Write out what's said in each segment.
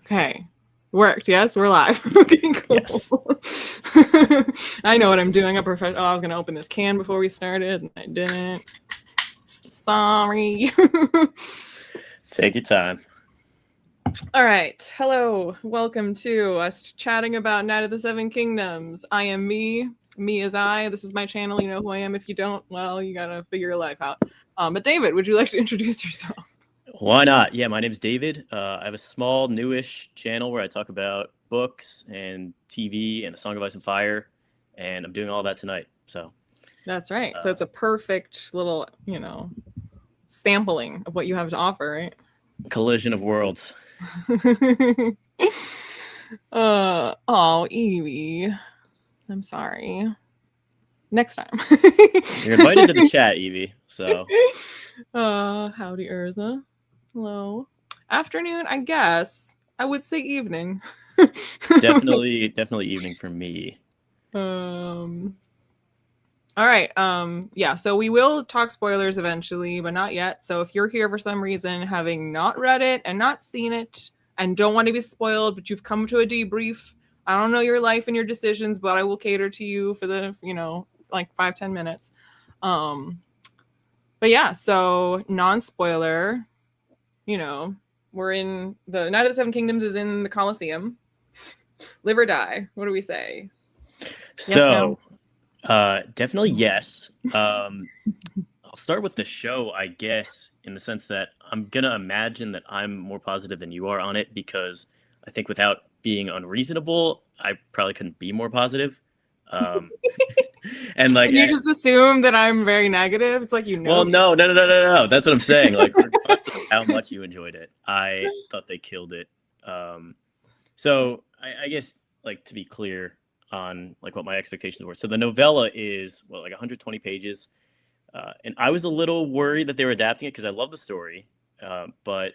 Okay. Worked. Yes, we're live. Okay, cool. Yes. I know what I'm doing. I was going to open this can before we started, and I didn't. Sorry. Take your time. All right. Hello. Welcome to us chatting about Night of the Seven Kingdoms. I am me. Me is I. This is my channel. You know who I am. If you don't, well, you got to figure your life out. But David, would you like to introduce yourself? Why not? Yeah, my name's David. I have a small, newish channel where I talk about books and TV and A Song of Ice and Fire, and I'm doing all that tonight. So that's right. So it's a perfect little, sampling of what you have to offer, right? Collision of worlds. Oh, Evie. I'm sorry. Next time. You're invited to the chat, Evie. So howdy, Urza. Hello. Afternoon, I guess. I would say evening. definitely evening for me. All right. Yeah, so we will talk spoilers eventually, but not yet. So if you're here for some reason, having not read it and not seen it and don't want to be spoiled, but you've come to a debrief, I don't know your life and your decisions, but I will cater to you for the, like 5-10 minutes. But yeah, so non-spoiler, we're in the Night of the Seven Kingdoms is in the Colosseum. Live or die. What do we say? So definitely yes. I'll start with the show, I guess, in the sense that I'm gonna imagine that I'm more positive than you are on it, because I think without being unreasonable, I probably couldn't be more positive. And like, you just assume that I'm very negative. It's like, Well, no. That's what I'm saying. Like, regardless of how much you enjoyed it, I thought they killed it. So I guess, like, to be clear on like what my expectations were. So the novella is like 120 pages, and I was a little worried that they were adapting it because I love the story, but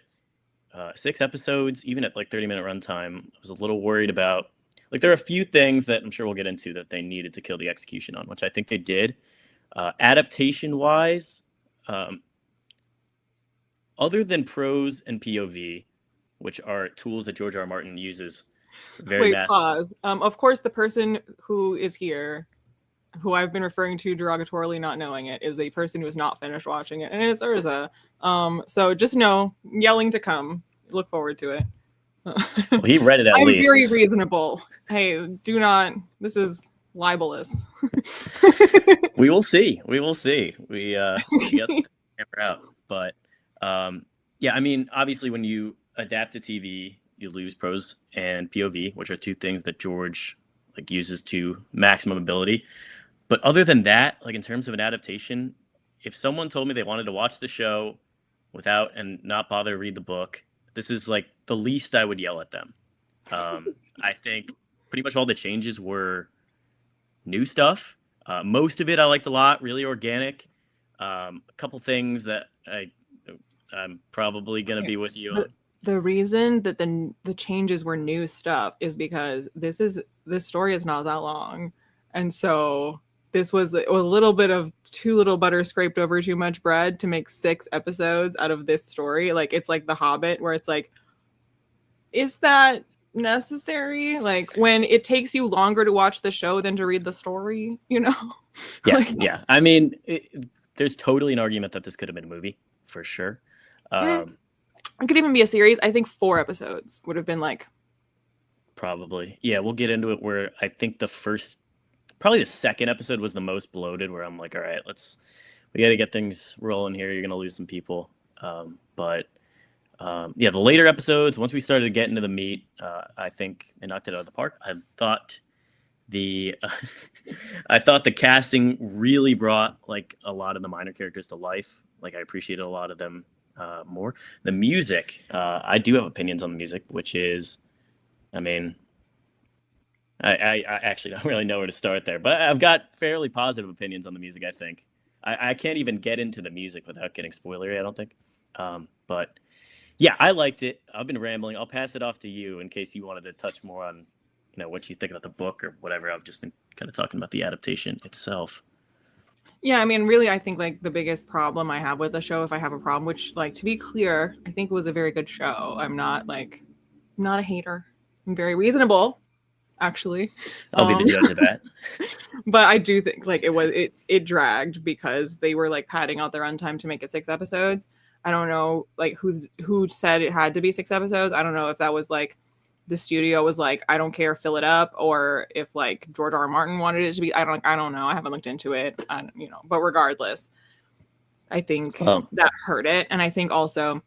6 episodes, even at like 30-minute runtime, I was a little worried about. Like, there are a few things that I'm sure we'll get into that they needed to kill the execution on, which I think they did. Adaptation-wise, other than prose and POV, which are tools that George R. R. Martin uses very massively. Pause. Of course, the person who is here, who I've been referring to derogatorily, not knowing it, is the person who has not finished watching it, and it's Urza. So just know, yelling to come. Look forward to it. Well, he read it at least. I'm very reasonable. Hey, do not. This is libelous. We will see. We got the camera out, but yeah, I mean, obviously, when you adapt to TV, you lose prose and POV, which are two things that George like uses to maximum ability. But other than that, like in terms of an adaptation, if someone told me they wanted to watch the show without and not bother to read the book, this is like the least I would yell at them. I think pretty much all the changes were new stuff. Most of it I liked a lot, really organic. A couple things that I'm probably going to be with you on. The reason that the changes were new stuff is because this story is not that long. And so this was a little bit of too little butter scraped over too much bread to make 6 episodes out of this story. Like, it's like The Hobbit, where it's like, is that necessary? Like, when it takes you longer to watch the show than to read the story, Yeah, yeah. I mean, there's totally an argument that this could have been a movie, for sure. It could even be a series. I think 4 episodes would have been like. Probably. Yeah, we'll get into it, where I think probably the second episode was the most bloated, where I'm like, all right, we got to get things rolling here. You're going to lose some people. But yeah, the later episodes, once we started to get into the meat, I think they knocked it out of the park. I thought the casting really brought like a lot of the minor characters to life. Like, I appreciated a lot of them more. The music, I do have opinions on the music, which is, I mean, I actually don't really know where to start there, but I've got fairly positive opinions on the music. I think I can't even get into the music without getting spoilery, I don't think. But yeah, I liked it. I've been rambling. I'll pass it off to you in case you wanted to touch more on, what you think about the book or whatever. I've just been kind of talking about the adaptation itself. Yeah, I mean, really, I think like the biggest problem I have with the show, if I have a problem, which, like, to be clear, I think it was a very good show. I'm not like I'm not a hater. I'm very reasonable, actually. I'll be the judge of that. But I do think like it dragged because they were like padding out their runtime to make it 6 episodes. I don't know like who said it had to be 6 episodes. I don't know if that was like the studio was like, I don't care, fill it up, or if like George R. R. Martin wanted it to be. I don't know. I haven't looked into it. But regardless, I think that hurt it. And I think also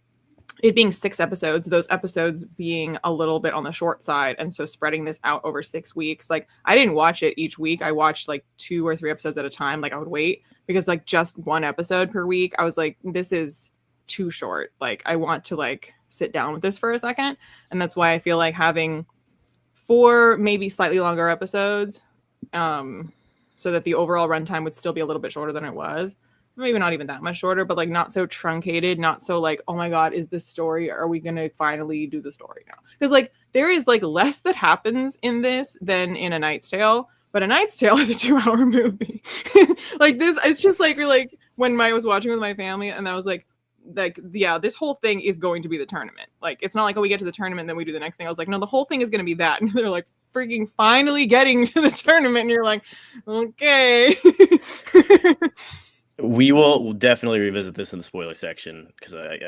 it being 6 episodes, those episodes being a little bit on the short side. And so spreading this out over 6 weeks, like I didn't watch it each week. I watched like 2 or 3 episodes at a time. Like I would wait because like just 1 episode per week, I was like, this is too short. Like I want to like sit down with this for a second. And that's why I feel like having 4 maybe slightly longer episodes so that the overall runtime would still be a little bit shorter than it was. Maybe not even that much shorter, but like not so truncated, not so like, oh my God, is this story? Are we going to finally do the story now? Because like there is like less that happens in this than in A Knight's Tale, but A Knight's Tale is a 2-hour movie. Like this, it's just like, you're like when I was watching with my family and I was like, yeah, this whole thing is going to be the tournament. Like, it's not like, oh, we get to the tournament, then we do the next thing. I was like, no, the whole thing is going to be that. And they're like freaking finally getting to the tournament. And you're like, okay. We'll definitely revisit this in the spoiler section because I'm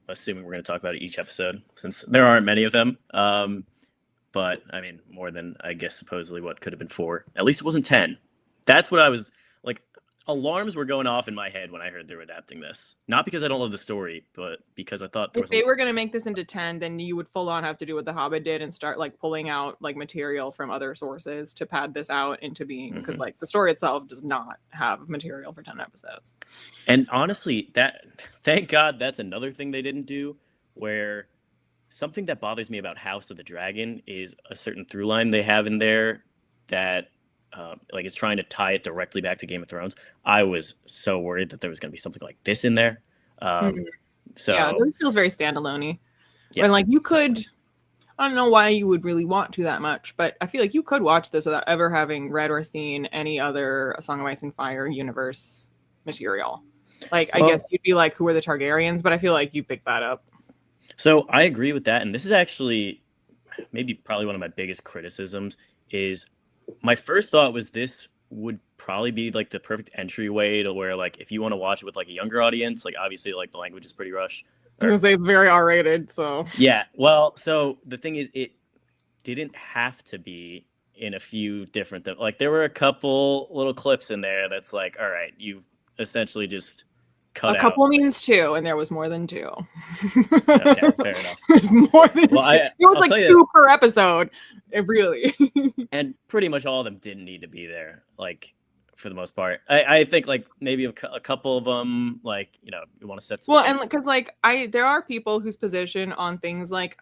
assuming we're going to talk about each episode since there aren't many of them. But I mean, more than I guess supposedly what could have been 4. At least it wasn't 10. That's what I was like. Alarms were going off in my head when I heard they were adapting this. Not because I don't love the story, but because I thought if they were going to make this into 10, then you would full on have to do what The Hobbit did and start like pulling out like material from other sources to pad this out into being, because like the story itself does not have material for 10 episodes. And honestly, thank God that's another thing they didn't do, where something that bothers me about House of the Dragon is a certain through line they have in there that like is trying to tie it directly back to Game of Thrones. I was so worried that there was going to be something like this in there. So yeah, it feels very standalone-y. Yeah. And like you could, I don't know why you would really want to that much, but I feel like you could watch this without ever having read or seen any other A Song of Ice and Fire universe material. Like, I guess you'd be like, who are the Targaryens? But I feel like you picked that up. So I agree with that. And this is actually maybe probably one of my biggest criticisms is my first thought was this would probably be like the perfect entryway to where like if you want to watch it with like a younger audience, like obviously like the language is pretty rough. I was gonna say it's very R-rated, so yeah. Well, so the thing is, it didn't have to be in a few different like there were a couple little clips in there that's like, all right, you've essentially just cut a couple means 2, and there was more than 2. Okay, fair enough. There's more than 2. It was like 2 per episode. Really. And pretty much all of them didn't need to be there, like for the most part. I think like maybe a couple of them, like, you know, you want to set some. Well, and because like there are people whose position on things like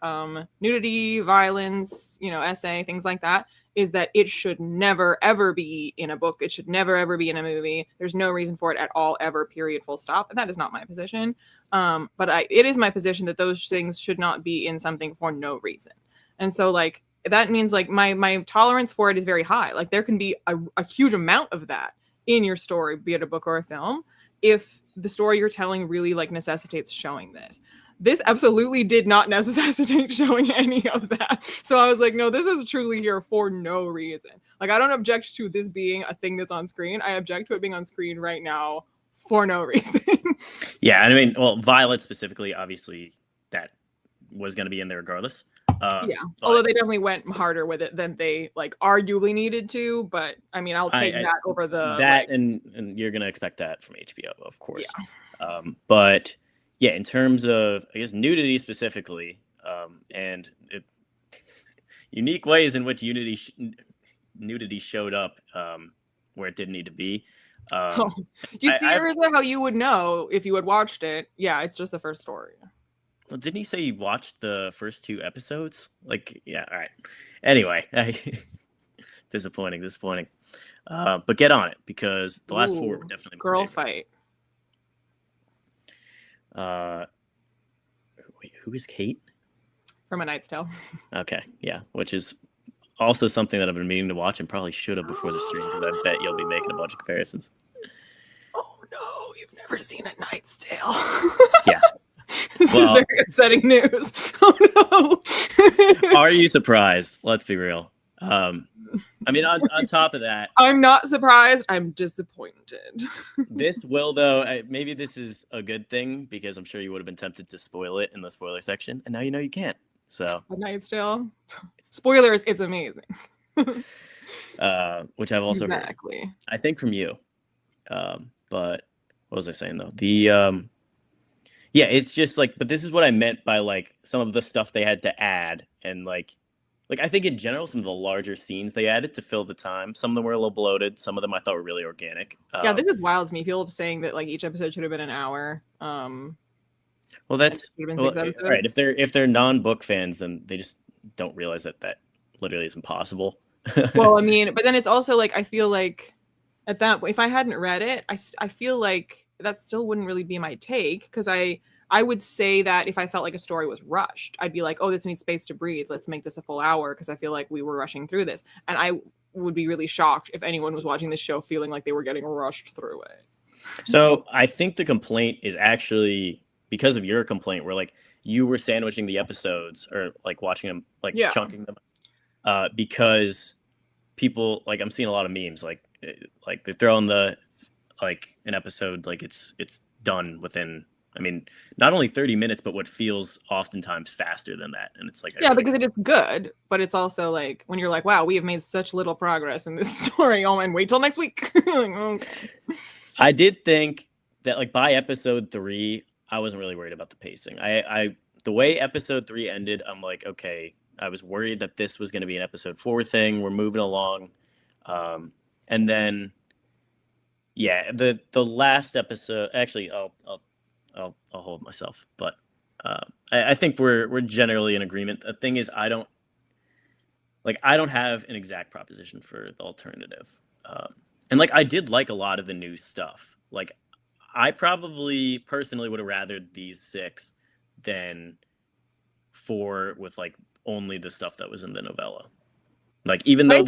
nudity, violence, you know, essay, things like that, is that it should never ever be in a book. It should never ever be in a movie. There's no reason for it at all, ever, period, full stop. And that is not my position. But it is my position that those things should not be in something for no reason. And so like that means like my tolerance for it is very high. Like there can be a huge amount of that in your story, be it a book or a film, if the story you're telling really like necessitates showing this. This absolutely did not necessitate showing any of that. So I was like, no, this is truly here for no reason. Like, I don't object to this being a thing that's on screen. I object to it being on screen right now for no reason. Yeah, I mean, well, Violet specifically, obviously, that was going to be in there regardless. Yeah, although they definitely went harder with it than they like arguably needed to. But I mean, I'll take that over the that, like, and you're going to expect that from HBO, of course. Yeah. But yeah, in terms of, I guess, nudity specifically, and unique ways in which nudity showed up where it didn't need to be. You see, how you would know if you had watched it. Yeah, it's just the first story. Well, didn't you say you watched the first 2 episodes? Like, yeah, all right. Anyway, disappointing. But get on it, because the last 4 were definitely girl fight. Wait, who is Kate? From A Knight's Tale. Okay, yeah, which is also something that I've been meaning to watch and probably should have before the stream, because I bet you'll be making a bunch of comparisons. Oh no, you've never seen A Knight's Tale. Yeah. This is Well- very upsetting news. Oh no. Are you surprised? Let's be real. I mean, on top of that, I'm not surprised. I'm disappointed. this will, though, maybe this is a good thing because I'm sure you would have been tempted to spoil it in the spoiler section, and now you know you can't. So, Midnight Tale. Spoilers, it's amazing. which I've also heard, Exactly. I think, from you. But what was I saying though? The yeah, it's just like, but this is what I meant by like some of the stuff they had to add, and like I think in general, some of the larger scenes they added to fill the time. Some of them were a little bloated. Some of them I thought were really organic. Yeah, this is wild to me. People saying that like each episode should have been an hour. Well, that's should have been well, 6 episodes. right. If they're non-book fans, then they just don't realize that literally isn't possible. Well, I mean, but then it's also like I feel like at that point, if I hadn't read it, I feel like that still wouldn't really be my take, because I would say that if I felt like a story was rushed, I'd be like, oh, this needs space to breathe. Let's make this a full hour, because I feel like we were rushing through this. And I would be really shocked if anyone was watching this show feeling like they were getting rushed through it. So I think the complaint is actually because of your complaint, where like you were sandwiching the episodes or like watching them, like chunking them, because people, like, I'm seeing a lot of memes, like they're throwing the like an episode like it's done within, I mean, not only 30 minutes, but what feels oftentimes faster than that. And it's like, yeah, because it's good, but it's also like when you're like, wow, we have made such little progress in this story. Oh, and wait till next week. Okay. I did think that like by episode 3, I wasn't really worried about the pacing. The way episode 3 ended, I'm like, okay, I was worried that this was going to be an episode 4 thing. We're moving along. And then, yeah, the last episode, actually, I'll hold myself, but I think we're generally in agreement. The thing is, I don't have an exact proposition for the alternative. And like, I did like a lot of the new stuff. Like, I probably personally would have rathered these 6 than 4 with like only the stuff that was in the novella. Like, even though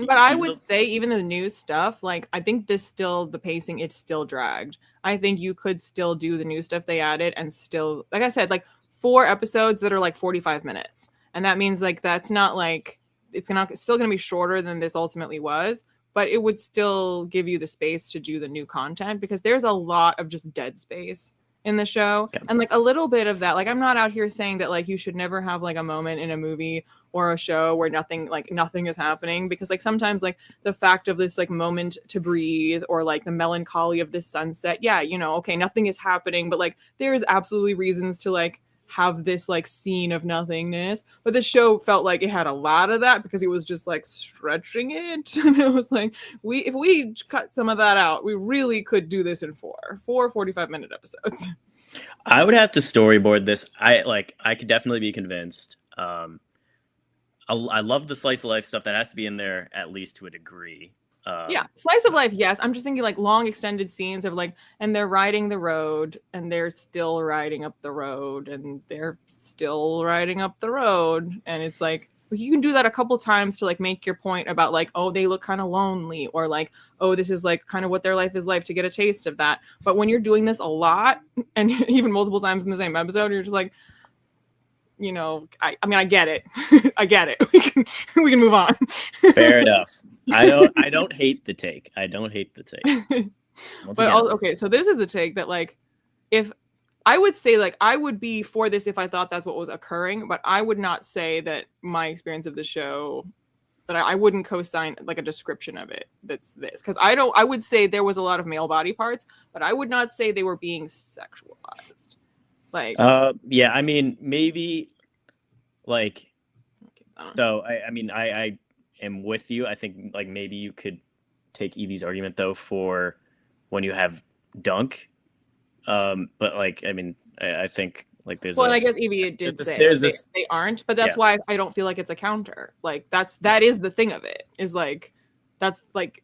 I would say even the new stuff, like, I think the pacing, it's still dragged. I think you could still do the new stuff they added and still, like I said, like 4 episodes that are like 45 minutes. And that means like, that's not like, it's still going to be shorter than this ultimately was, but it would still give you the space to do the new content, because there's a lot of just dead space in the show. Okay. And like a little bit of that, like, I'm not out here saying that like you should never have like a moment in a movie or a show where nothing is happening, because like sometimes like the fact of this like moment to breathe, or like the melancholy of this sunset, yeah, you know, okay, nothing is happening, but like there's absolutely reasons to like have this like scene of nothingness. But the show felt like it had a lot of that, because it was just like stretching it. And it was like, if we cut some of that out, we really could do this in 4 45-minute episodes. I would have to storyboard this. I could definitely be convinced. I love the slice of life stuff. That has to be in there at least to a degree. Yeah, slice of life, yes. I'm just thinking like long extended scenes of like, and they're riding the road, and they're still riding up the road, and they're still riding up the road, and it's like, you can do that a couple times to like make your point about like, oh, they look kind of lonely, or like, oh, this is like kind of what their life is like, to get a taste of that. But when you're doing this a lot, and even multiple times in the same episode, you're just like, you know, I mean, I get it. I get it. We can move on. Fair enough. I don't hate the take. But okay, so this is a take that like, if I would say like, I would be for this if I thought that's what was occurring, but I would not say that my experience of the show, that I wouldn't co-sign like a description of it that's this, because I would say there was a lot of male body parts, but I would not say they were being sexualized. Like, yeah, I mean, maybe like, so I mean, I am with you. I think like maybe you could take Evie's argument though for when you have Dunk, but like, I mean, I think like there's, well, and I guess Evie did say they aren't, but that's why I don't feel like it's a counter. Like that is the thing of it, is like, that's like,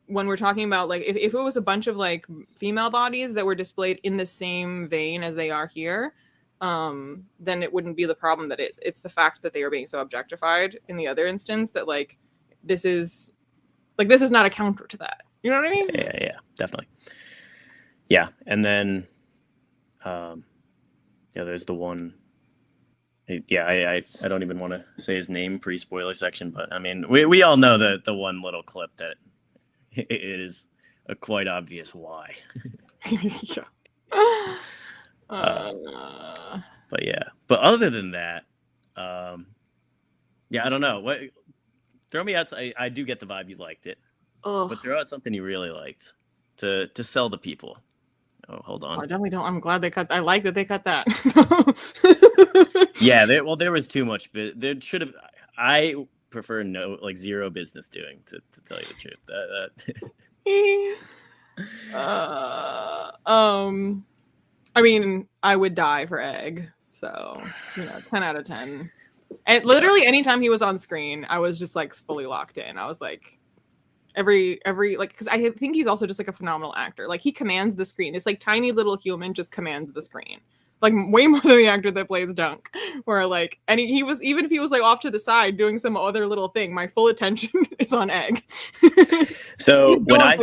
when we're talking about like, if it was a bunch of like female bodies that were displayed in the same vein as they are here, then it wouldn't be the problem that it's the fact that they are being so objectified in the other instance, that like, this is not a counter to that. You know what I mean? Yeah, definitely. Yeah. And then, Yeah, there's the one. Yeah, I don't even want to say his name pre-spoiler section, but I mean, we all know the one little clip that it is a quite obvious why. Yeah. But yeah, but other than that, yeah, I don't know. What throw me out? I do get the vibe you liked it, but throw out something you really liked to sell the people. Oh, hold on. I definitely don't. I'm glad they cut. I like that they cut that. Yeah, there was too much. But there should have. I prefer zero business doing to tell you the truth. I mean, I would die for Egg. So 10 out of 10. And literally anytime he was on screen, I was just like fully locked in. I was like, every like, because I think he's also just like a phenomenal actor. Like he commands the screen. This like tiny little human just commands the screen, like way more than the actor that plays Dunk. Where like, and he was, even if he was like off to the side doing some other little thing, my full attention is on Egg. So when I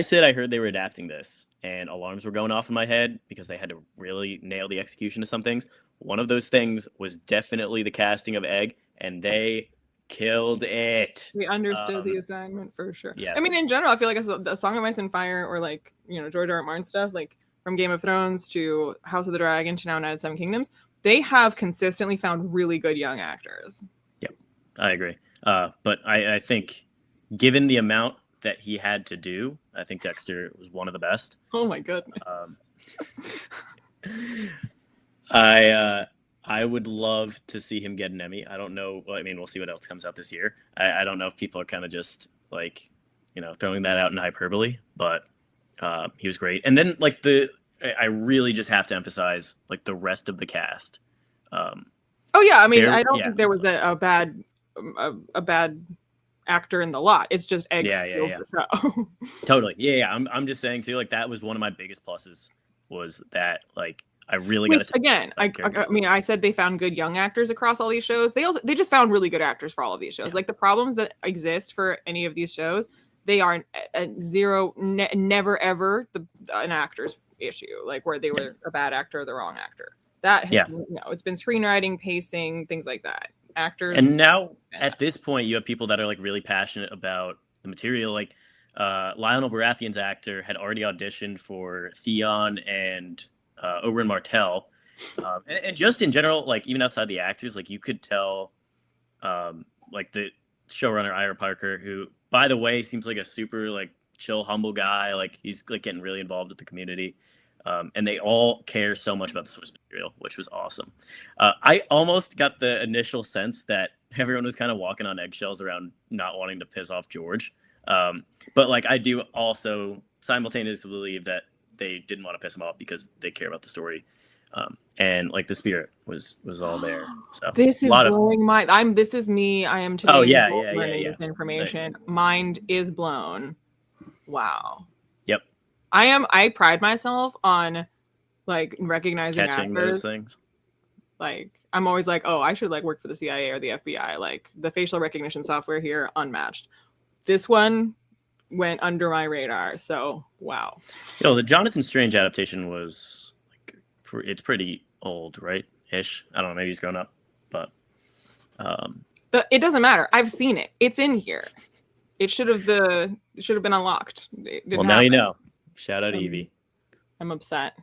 said I heard they were adapting this and alarms were going off in my head because they had to really nail the execution of some things, one of those things was definitely the casting of Egg, and they killed it. We understood the assignment for sure. Yes. I mean, in general, I feel like the Song of Ice and Fire, or like George R. R. Martin stuff, like from Game of Thrones to House of the Dragon to now United Seven Kingdoms, they have consistently found really good young actors. Yep, I agree. But I think, given the amount that he had to do, I think Dexter was one of the best. Oh my goodness. I would love to see him get an Emmy. I don't know. Well, I mean, we'll see what else comes out this year. I don't know if people are kind of just like, throwing that out in hyperbole, but he was great. And then like I really just have to emphasize like the rest of the cast. Oh yeah, I mean, I don't think there was a bad actor in the lot. It's just Egg. Yeah. Totally. Yeah. I'm just saying too. Like that was one of my biggest pluses, was that like I really got to again. I mean, I said they found good young actors across all these shows. They just found really good actors for all of these shows. Yeah. Like the problems that exist for any of these shows, they are zero, never ever an actor's issue. Like where they were a bad actor or the wrong actor. That has, it's been screenwriting, pacing, things like that. Actors. And now at this point, you have people that are like really passionate about the material. Like Lionel Baratheon's actor had already auditioned for Theon and Oberyn Martell, and just in general, like even outside the actors, like you could tell, like the showrunner Ira Parker, who by the way seems like a super like chill, humble guy. Like he's like getting really involved with the community. And they all care so much about the source material, which was awesome. I almost got the initial sense that everyone was kind of walking on eggshells around not wanting to piss off George. But like I do also simultaneously believe that they didn't want to piss him off because they care about the story. And like the spirit was all there. So this is blowing my. This is me. I am today. Oh yeah. This information. Mind is blown. Wow. Yep. I pride myself on like recognizing catching actors. Those things. Like I'm always like, oh, I should like work for the CIA or the FBI. Like the facial recognition software here, unmatched. This one went under my radar. So wow. The Jonathan Strange adaptation was like it's pretty old, right? Ish. I don't know. Maybe he's grown up, but it doesn't matter. I've seen it. It's in here. It should have been unlocked. Well, now you know. Shout out Evie. I'm upset.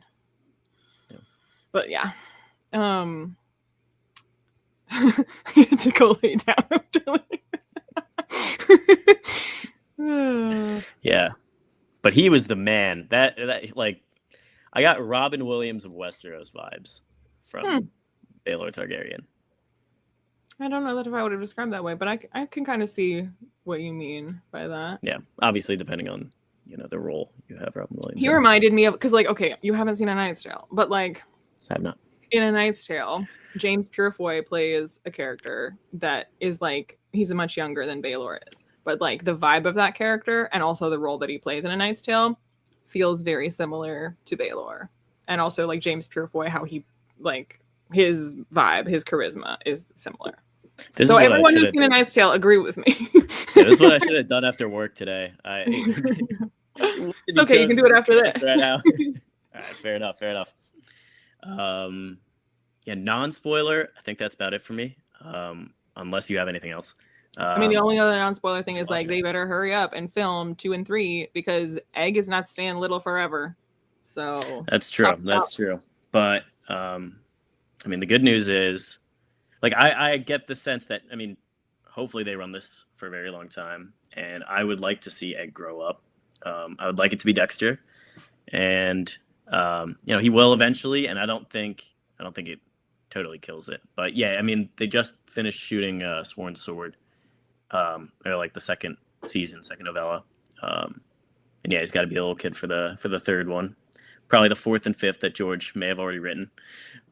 Yeah. But yeah. To go lay down after yeah. But he was the man. That like I got Robin Williams of Westeros vibes from Baelor Targaryen. I don't know that if I would have described that way, but I can kind of see what you mean by that. Yeah, obviously depending on the role you have Robin Williams. He reminded me of, because like, okay, you haven't seen A Knight's Tale, but like I have not. In A Knight's Tale, James Purefoy plays a character that is like, he's much younger than Baelor is, but like the vibe of that character and also the role that he plays in A Knight's Tale feels very similar to Baelor. And also like James Purefoy, how he like his vibe, his charisma is similar. So everyone who's seen A Knight's Tale, agree with me. Yeah, this is what I should have done after work today. It's okay, you can do it after this. Right now. All right, fair enough. Yeah, non-spoiler, I think that's about it for me. Unless you have anything else. I mean, the only other non-spoiler thing is like watching they better hurry up and film 2 and 3 because Egg is not staying little forever. So That's true. That's true. But I mean, the good news is, like, I get the sense that, I mean, hopefully they run this for a very long time, and I would like to see Egg grow up. I would like it to be Dexter, and you know, he will eventually, and I don't think it totally kills it. But yeah, I mean, they just finished shooting Sworn Sword, or like the second season, second novella, and yeah, he's got to be a little kid for the third one, probably the fourth and fifth that George may have already written.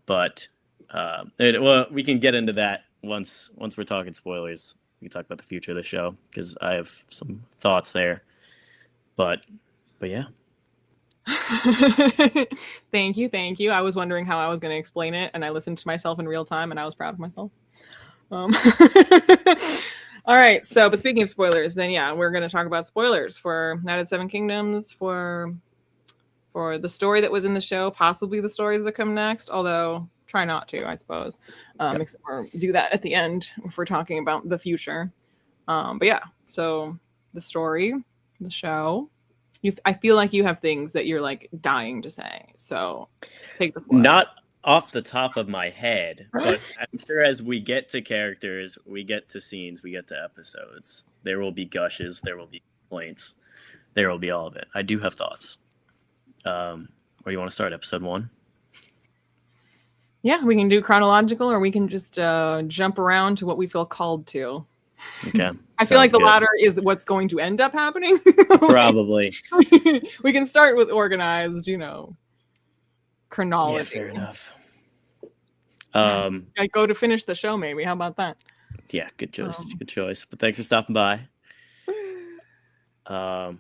But well, we can get into that once we're talking spoilers. We can talk about the future of the show because I have some thoughts there. But yeah. Thank you. I was wondering how I was going to explain it, and I listened to myself in real time, and I was proud of myself. All right. So, but speaking of spoilers, then yeah, we're going to talk about spoilers for Night of the Seven Kingdoms, for the story that was in the show, possibly the stories that come next. Although try not to, I suppose, or do that at the end if we're talking about the future. But yeah, so the story, the show. I feel like you have things that you're like dying to say. So take the floor. Not off the top of my head, but I'm sure as we get to characters, we get to scenes, we get to episodes, there will be gushes, there will be complaints, there will be all of it. I do have thoughts. Where do you want to start? Episode 1? Yeah, we can do chronological, or we can just jump around to what we feel called to. Okay. I feel like the latter is what's going to end up happening. Probably. We can start with organized, chronology. Yeah, fair enough. I go to finish the show, maybe. How about that? Yeah, good choice. Good choice. But thanks for stopping by. Oh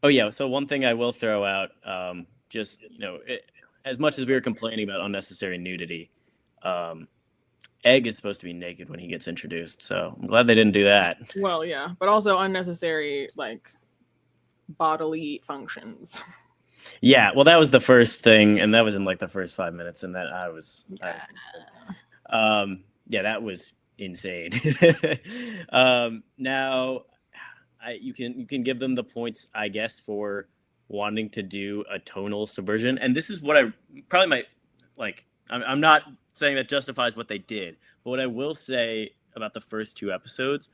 yeah, so one thing I will throw out, just as much as we were complaining about unnecessary nudity, Egg is supposed to be naked when he gets introduced, so I'm glad they didn't do that. Well, yeah, but also unnecessary, like, bodily functions. Yeah, well, that was the first thing, and that was in, like, the first 5 minutes, and that I was yeah, that was insane. Now, you can give them the points, I guess, for wanting to do a tonal subversion, and this is what I probably might, like, I'm not saying that justifies what they did, but what I will say about the first 2 episodes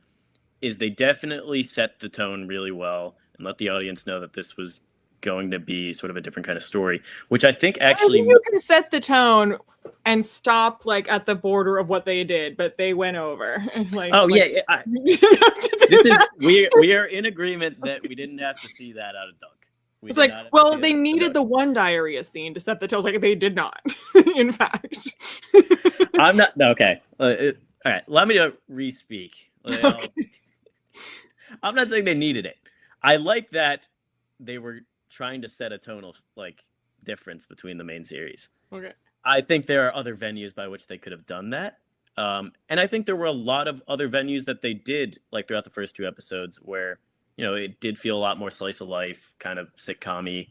is they definitely set the tone really well and let the audience know that this was going to be sort of a different kind of story, which I think actually you can set the tone and stop like at the border of what they did, but they went over. This is we are in agreement that we didn't have to see that out of Dunk. It's like, well, they needed the one diarrhea scene to set the tone. Like they did not, in fact. I'm not okay. All right, let me re-speak. Okay. I'm not saying they needed it. I like that they were trying to set a tonal like difference between the main series. Okay. I think there are other venues by which they could have done that. And I think there were a lot of other venues that they did like throughout the first 2 episodes where it did feel a lot more slice of life, kind of sitcom-y.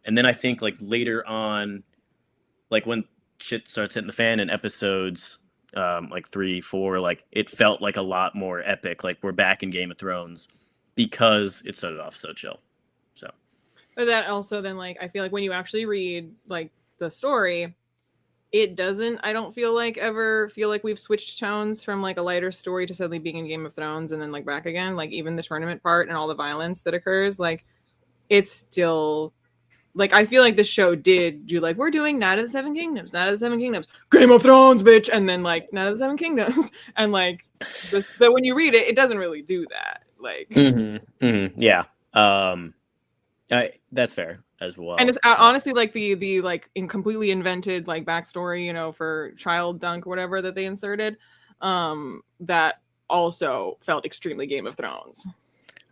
And then I think like later on, like when shit starts hitting the fan in episodes like 3, 4, like it felt like a lot more epic. Like we're back in Game of Thrones because it started off so chill. So, but that also then like I feel like when you actually read like the story, it doesn't. I don't feel like we've switched tones from like a lighter story to suddenly being in Game of Thrones and then like back again. Like even the tournament part and all the violence that occurs, like it's still. Like, I feel like the show did do, like, we're doing Night of the Seven Kingdoms, Game of Thrones, bitch, and then, like, Night of the Seven Kingdoms. And, like, when you read it, it doesn't really do that. Like, yeah. That's fair as well. And it's honestly, like, the like, completely invented, like, backstory, for child Dunk or whatever that they inserted, that also felt extremely Game of Thrones.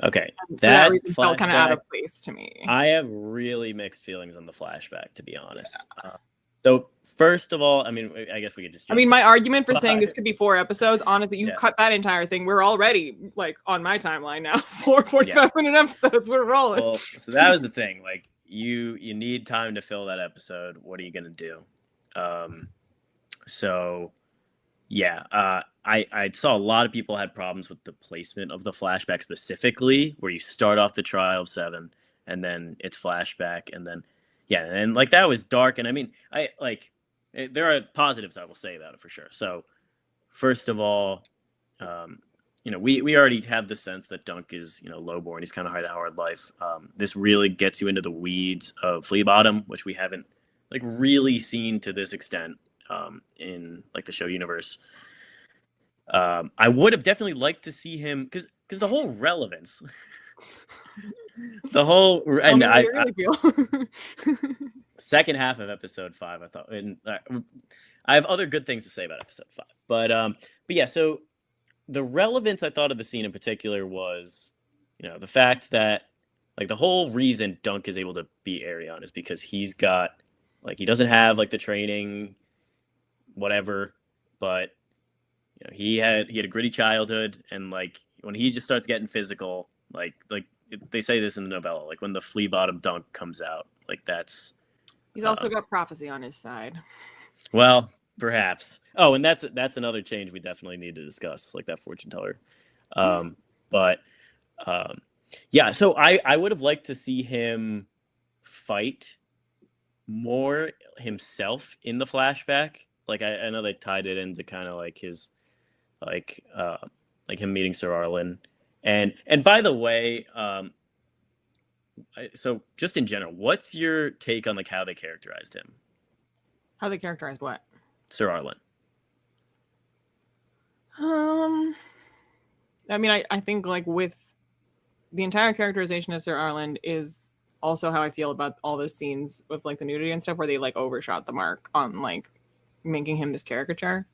Okay, that felt kind of out of place to me. I have really mixed feelings on the flashback, to be honest. Yeah. So first of all, I mean, I guess we could just. My argument for saying this could be 4 episodes. Honestly, you cut that entire thing. We're already like on my timeline now. 45-minute episodes. We're rolling. Well, so that was the thing. Like, you need time to fill that episode. What are you gonna do? So yeah, I saw a lot of people had problems with the placement of the flashback specifically, where you start off the trial of 7 and then it's flashback and then and like that was dark. And I mean, there are positives I will say about it for sure. So first of all, we already have the sense that Dunk is, lowborn. He's kind of had a hard life. This really gets you into the weeds of Flea Bottom, which we haven't like really seen to this extent in like the show universe. I would have definitely liked to see him because the whole relevance, the whole and I really feel. Second half of episode 5, I thought, and I have other good things to say about episode 5, but yeah, so. The relevance I thought of the scene in particular was, the fact that like the whole reason Dunk is able to beat Arion is because he's got he doesn't have like the training, whatever, but he had a gritty childhood, and like when he just starts getting physical, like they say this in the novella, like when the Flea Bottom Dunk comes out, like that's he's also got prophecy on his side. Well. Perhaps. Oh, and that's another change we definitely need to discuss, like that fortune teller. Yeah. So I would have liked to see him fight more himself in the flashback. Like I know they tied it into kind of like his, like him meeting Sir Arlen, and by the way, so just in general, what's your take on like how they characterized him? How they characterized what? Sir Arlen. I mean, I think like with the entire characterization of Sir Arlen is also how I feel about all those scenes with like the nudity and stuff where they like overshot the mark on like making him this caricature.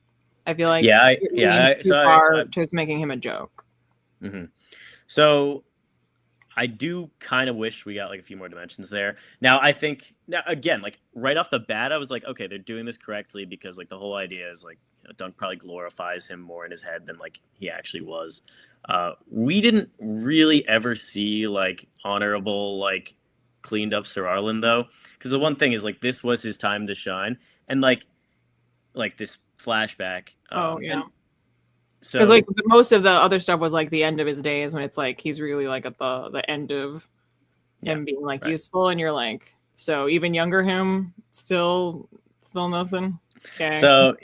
I feel like too far towards making him a joke. Mm-hmm. So I do kind of wish we got like a few more dimensions there. Now, I think again, like right off the bat, I was like, okay, they're doing this correctly because like the whole idea is like Dunk probably glorifies him more in his head than like he actually was. We didn't really ever see like honorable, like cleaned up Sir Arlen though, because the one thing is like this was his time to shine, and like this flashback. Because like most of the other stuff was like the end of his days when it's like he's really like at the end of him being like useful, and you're like, so even younger him still nothing. Okay. So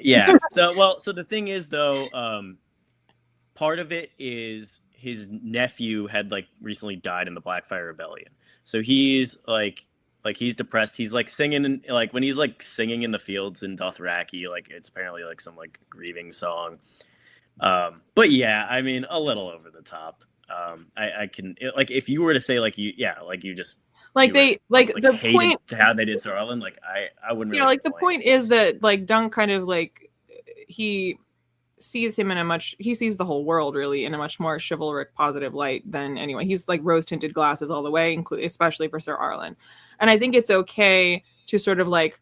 so the thing is though, part of it is his nephew had like recently died in the Blackfire Rebellion, so he's like he's depressed. He's like singing, like when he's like singing in the fields in Dothraki, like it's apparently like some like grieving song. But yeah, I mean, a little over the top. I can like if you were to say like you just like they like the point how they did Sir Arlen, like I wouldn't really like the point is that like Dunk kind of like he sees him he sees the whole world really in a much more chivalric positive light than anyone. He's like rose tinted glasses all the way, especially for Sir Arlen. And I think it's okay to sort of like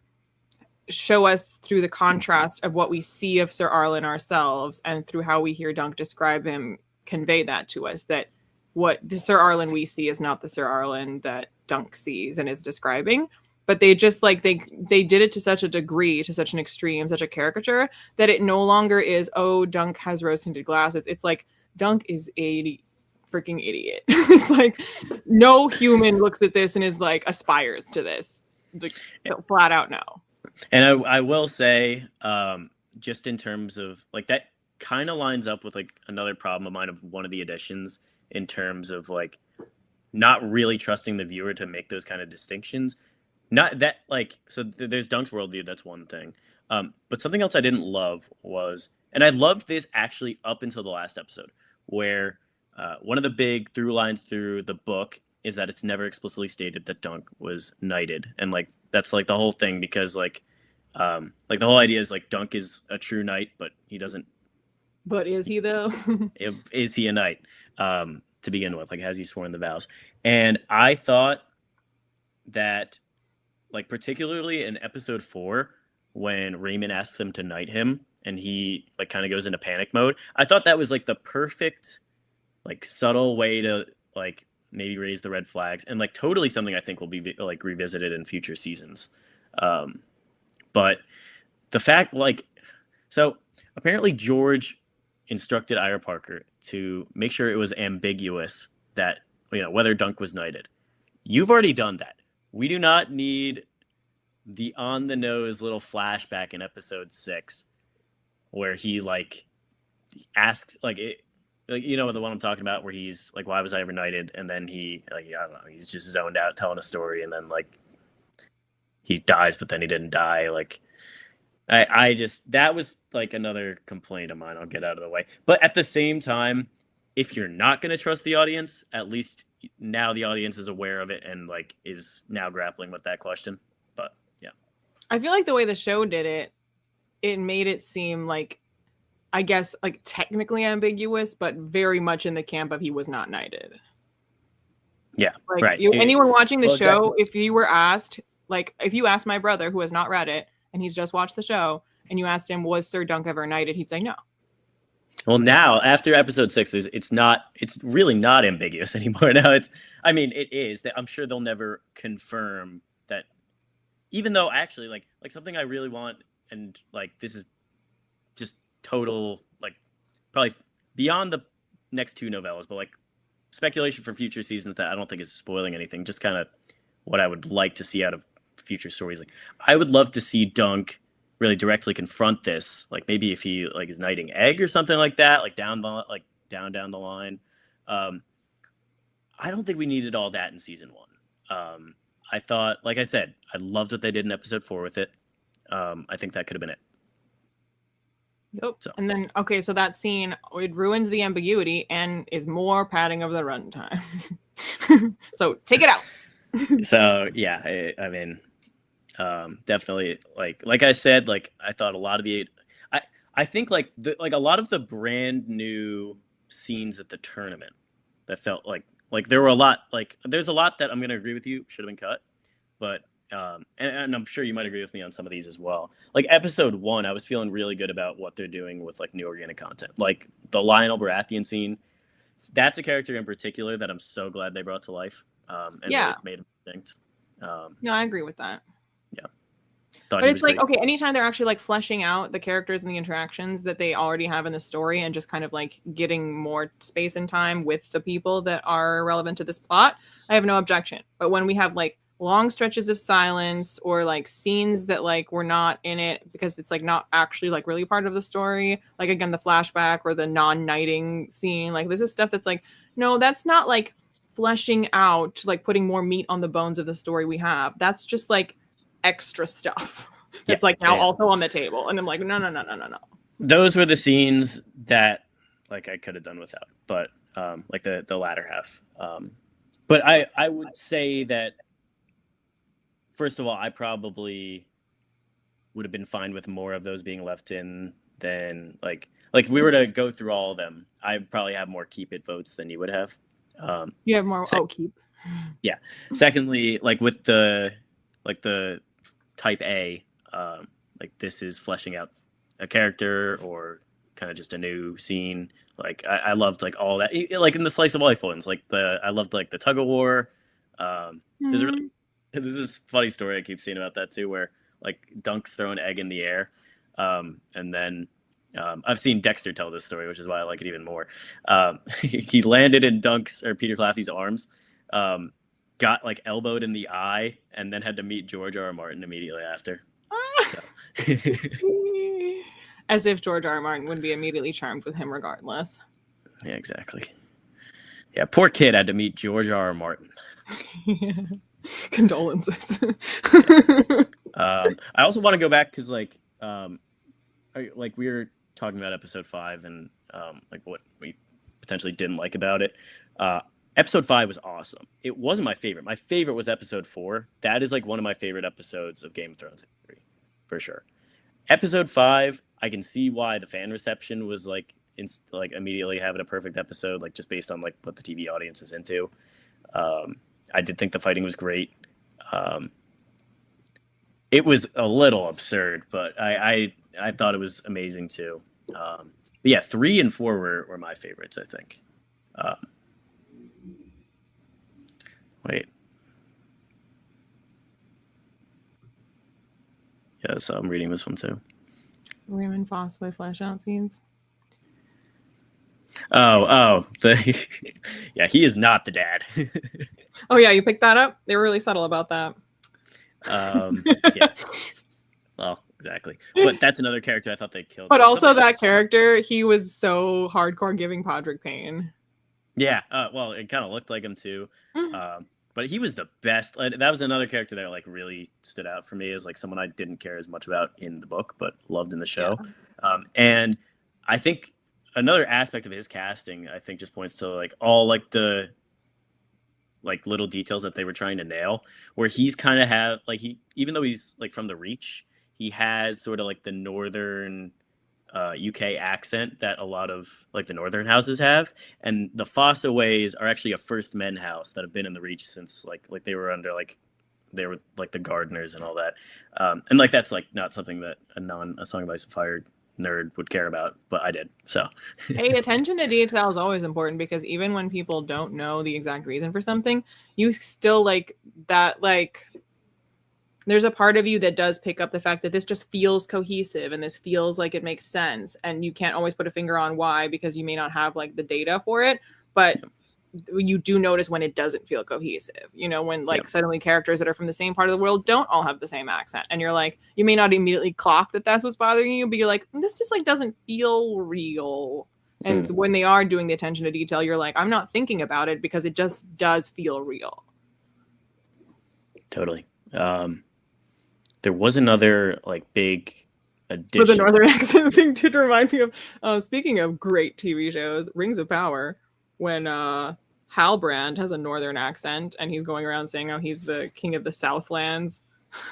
show us through the contrast of what we see of Sir Arlen ourselves and through how we hear Dunk describe him, convey that to us, that what the Sir Arlen we see is not the Sir Arlen that Dunk sees and is describing. But they just like they did it to such a degree, to such an extreme, such a caricature that it no longer is, oh, Dunk has rose tinted glasses. It's like Dunk is a freaking idiot. It's like no human looks at this and is like aspires to this. Like, flat out no. And I will say, just in terms of like that kind of lines up with like another problem of mine of one of the editions in terms of like not really trusting the viewer to make those kind of distinctions. Not that like, so there's Dunk's worldview. That's one thing. But something else I didn't love was, and I loved this actually up until the last episode, where one of the big through lines through the book is that it's never explicitly stated that Dunk was knighted. And like, that's like the whole thing, because like the whole idea is like Dunk is a true knight, but he doesn't. But is he though? Is he a knight to begin with? Like, has he sworn the vows? And I thought that, like, particularly in episode 4, when Raymond asks him to knight him and he like kind of goes into panic mode, I thought that was like the perfect, like, subtle way to like maybe raise the red flags, and like totally something I think will be like revisited in future seasons. But the fact, like, so apparently George instructed Ira Parker to make sure it was ambiguous that, you know, whether Dunk was knighted. You've already done that. We do not need the on the nose little flashback in episode 6 where he like asks like it, like, you know, the one I'm talking about where he's like, why was I ever knighted? And then he like, I don't know, he's just zoned out telling a story, and then like he dies, but then he didn't die. Like I just, that was like another complaint of mine. I'll get out of the way. But at the same time, if you're not going to trust the audience, at least now the audience is aware of it and like is now grappling with that question. But yeah, I feel like the way the show did it, it made it seem like, I guess, like technically ambiguous, but very much in the camp of he was not knighted. Yeah, like, right. Anyone watching the show, exactly. if you were asked, like, if you asked my brother who has not read it and he's just watched the show, and you asked him, was Sir Dunk ever knighted? He'd say no. Well, now after episode 6, it's really not ambiguous anymore. Now it is that I'm sure they'll never confirm that, even though actually like something I really want, and like this is just total like probably beyond the next 2 novellas, but like speculation for future seasons that I don't think is spoiling anything, just kind of what I would like to see out of future stories. Like I would love to see Dunk really directly confront this, like maybe if he like is knighting Egg or something like that, like down the line. I don't think we needed all that in season 1. I thought, like I said, I loved what they did in episode 4 with it. I think that could have been it. Yep. So. And then, okay, so that scene, it ruins the ambiguity and is more padding of the runtime. So take it out. So yeah, I mean, definitely like I said, like I thought a lot of I think like a lot of the brand new scenes at the tournament that felt like there were a lot, like there's a lot that I'm going to agree with you should have been cut, but and I'm sure you might agree with me on some of these as well. Like episode 1, I was feeling really good about what they're doing with like new organic content, like the Lionel Baratheon scene. That's a character in particular that I'm so glad they brought to life. And really made him distinct. No, I agree with that. Yeah. But it's like, okay, anytime they're actually like fleshing out the characters and the interactions that they already have in the story and just kind of like getting more space and time with the people that are relevant to this plot, I have no objection. But when we have like long stretches of silence or like scenes that like were not in it because it's like not actually like really part of the story, like again, the flashback or the non-knighting scene, like this is stuff that's like, no, that's not like fleshing out, like putting more meat on the bones of the story we have. That's just like extra stuff that's like now also on the table. And I'm like, no. Those were the scenes that like I could have done without, but like the latter half. But I would say that, first of all, I probably would have been fine with more of those being left in than like if we were to go through all of them, I'd probably have more keep it votes than you would have. You have more keep. Yeah. Secondly, like with the type A, like this is fleshing out a character or kind of just a new scene. Like I loved like all that, like in the slice of life ones. Like I loved like the tug of war. This is a funny story I keep seeing about that too, where like Dunk's throwing Egg in the air, and then. I've seen Dexter tell this story, which is why I like it even more. He landed in Dunk's or Peter Claffey's arms, got like elbowed in the eye, and then had to meet George R. R. Martin immediately after. So. As if George R. R. Martin wouldn't be immediately charmed with him regardless. Yeah, exactly. Yeah, poor kid had to meet George R. R. Martin. Condolences. I also want to go back because like we were talking about episode 5 and like what we potentially didn't like about it. Episode 5 was awesome. It wasn't my favorite. My favorite was episode 4. That is like one of my favorite episodes of Game of Thrones history, for sure. Episode 5, I can see why the fan reception was like immediately having a perfect episode, like just based on like what the TV audience is into. I did think the fighting was great. It was a little absurd, but I thought it was amazing too. But yeah, 3 and 4 were my favorites, I think. Wait. Yeah, so I'm reading this one too. Raymond Foss by Flesh Out Scenes. Oh, yeah, he is not the dad. Oh yeah, you picked that up? They were really subtle about that. Yeah. Well, exactly. But that's another character I thought they killed. But also that character, he was so hardcore giving Podrick pain. Yeah, well, it kind of looked like him too. But he was the best. That was another character that like really stood out for me as like someone I didn't care as much about in the book, but loved in the show. Yeah. And I think another aspect of his casting, I think, just points to like all like the like little details that they were trying to nail, where he's kind of have like even though he's like from the Reach, he has sort of like the northern UK accent that a lot of like the northern houses have, and the Fossaways are actually a First Men house that have been in the Reach since like they were under like they were like the gardeners and all that, and like that's like not something that a Song of Ice and Fire nerd would care about, but I did. So hey, attention to detail is always important, because even when people don't know the exact reason for something, you still like that like there's a part of you that does pick up the fact that this just feels cohesive and this feels like it makes sense, and you can't always put a finger on why because you may not have like the data for it, but you do notice when it doesn't feel cohesive, you know, when like suddenly characters that are from the same part of the world don't all have the same accent, and you're like, you may not immediately clock that that's what's bothering you, but you're like, this just like doesn't feel real. And when they are doing the attention to detail, you're like, I'm not thinking about it because it just does feel real. Totally. There was another like big addition. For the northern accent thing to remind me of, speaking of great TV shows, Rings of Power, when Halbrand has a northern accent and he's going around saying how he's the king of the Southlands.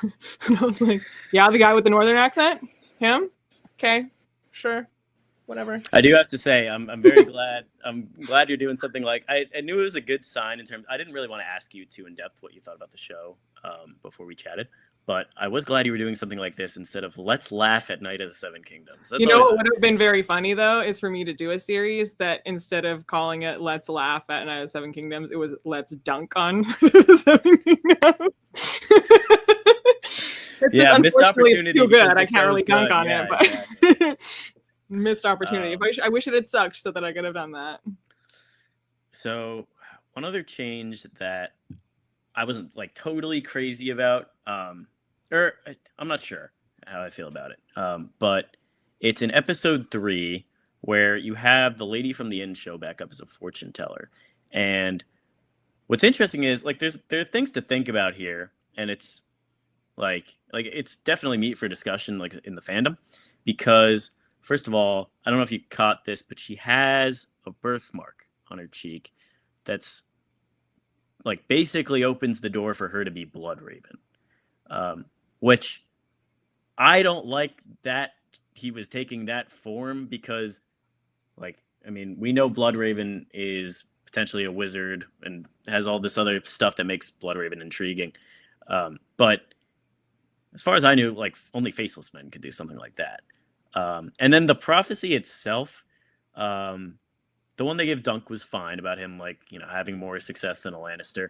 And I was like, yeah, the guy with the northern accent? Him? Okay, sure. Whatever. I do have to say, I'm very glad. I'm glad you're doing something like I knew it was a good sign in terms. I didn't really want to ask you too in depth what you thought about the show before we chatted, but I was glad you were doing something like this instead of let's laugh at Night of the Seven Kingdoms. That's, you know what would have been very funny though is for me to do a series that instead of calling it Let's Laugh at Night of the Seven Kingdoms, it was Let's Dunk on the Seven Kingdoms. It's just missed opportunity. Too good. I can't really dunk on it, but missed opportunity. I wish it had sucked so that I could have done that. So one other change that I wasn't like totally crazy about, or I'm not sure how I feel about it, but it's in episode 3 where you have the lady from the inn show back up as a fortune teller, and what's interesting is like there are things to think about here, and it's like it's definitely meat for discussion like in the fandom, because first of all, I don't know if you caught this, but she has a birthmark on her cheek that's like basically opens the door for her to be Bloodraven, which I don't like that he was taking that form, because like, I mean, we know Bloodraven is potentially a wizard and has all this other stuff that makes Bloodraven intriguing. But as far as I knew, like only faceless men could do something like that. And then the prophecy itself, the one they give Dunk was fine about him, like, you know, having more success than a Lannister.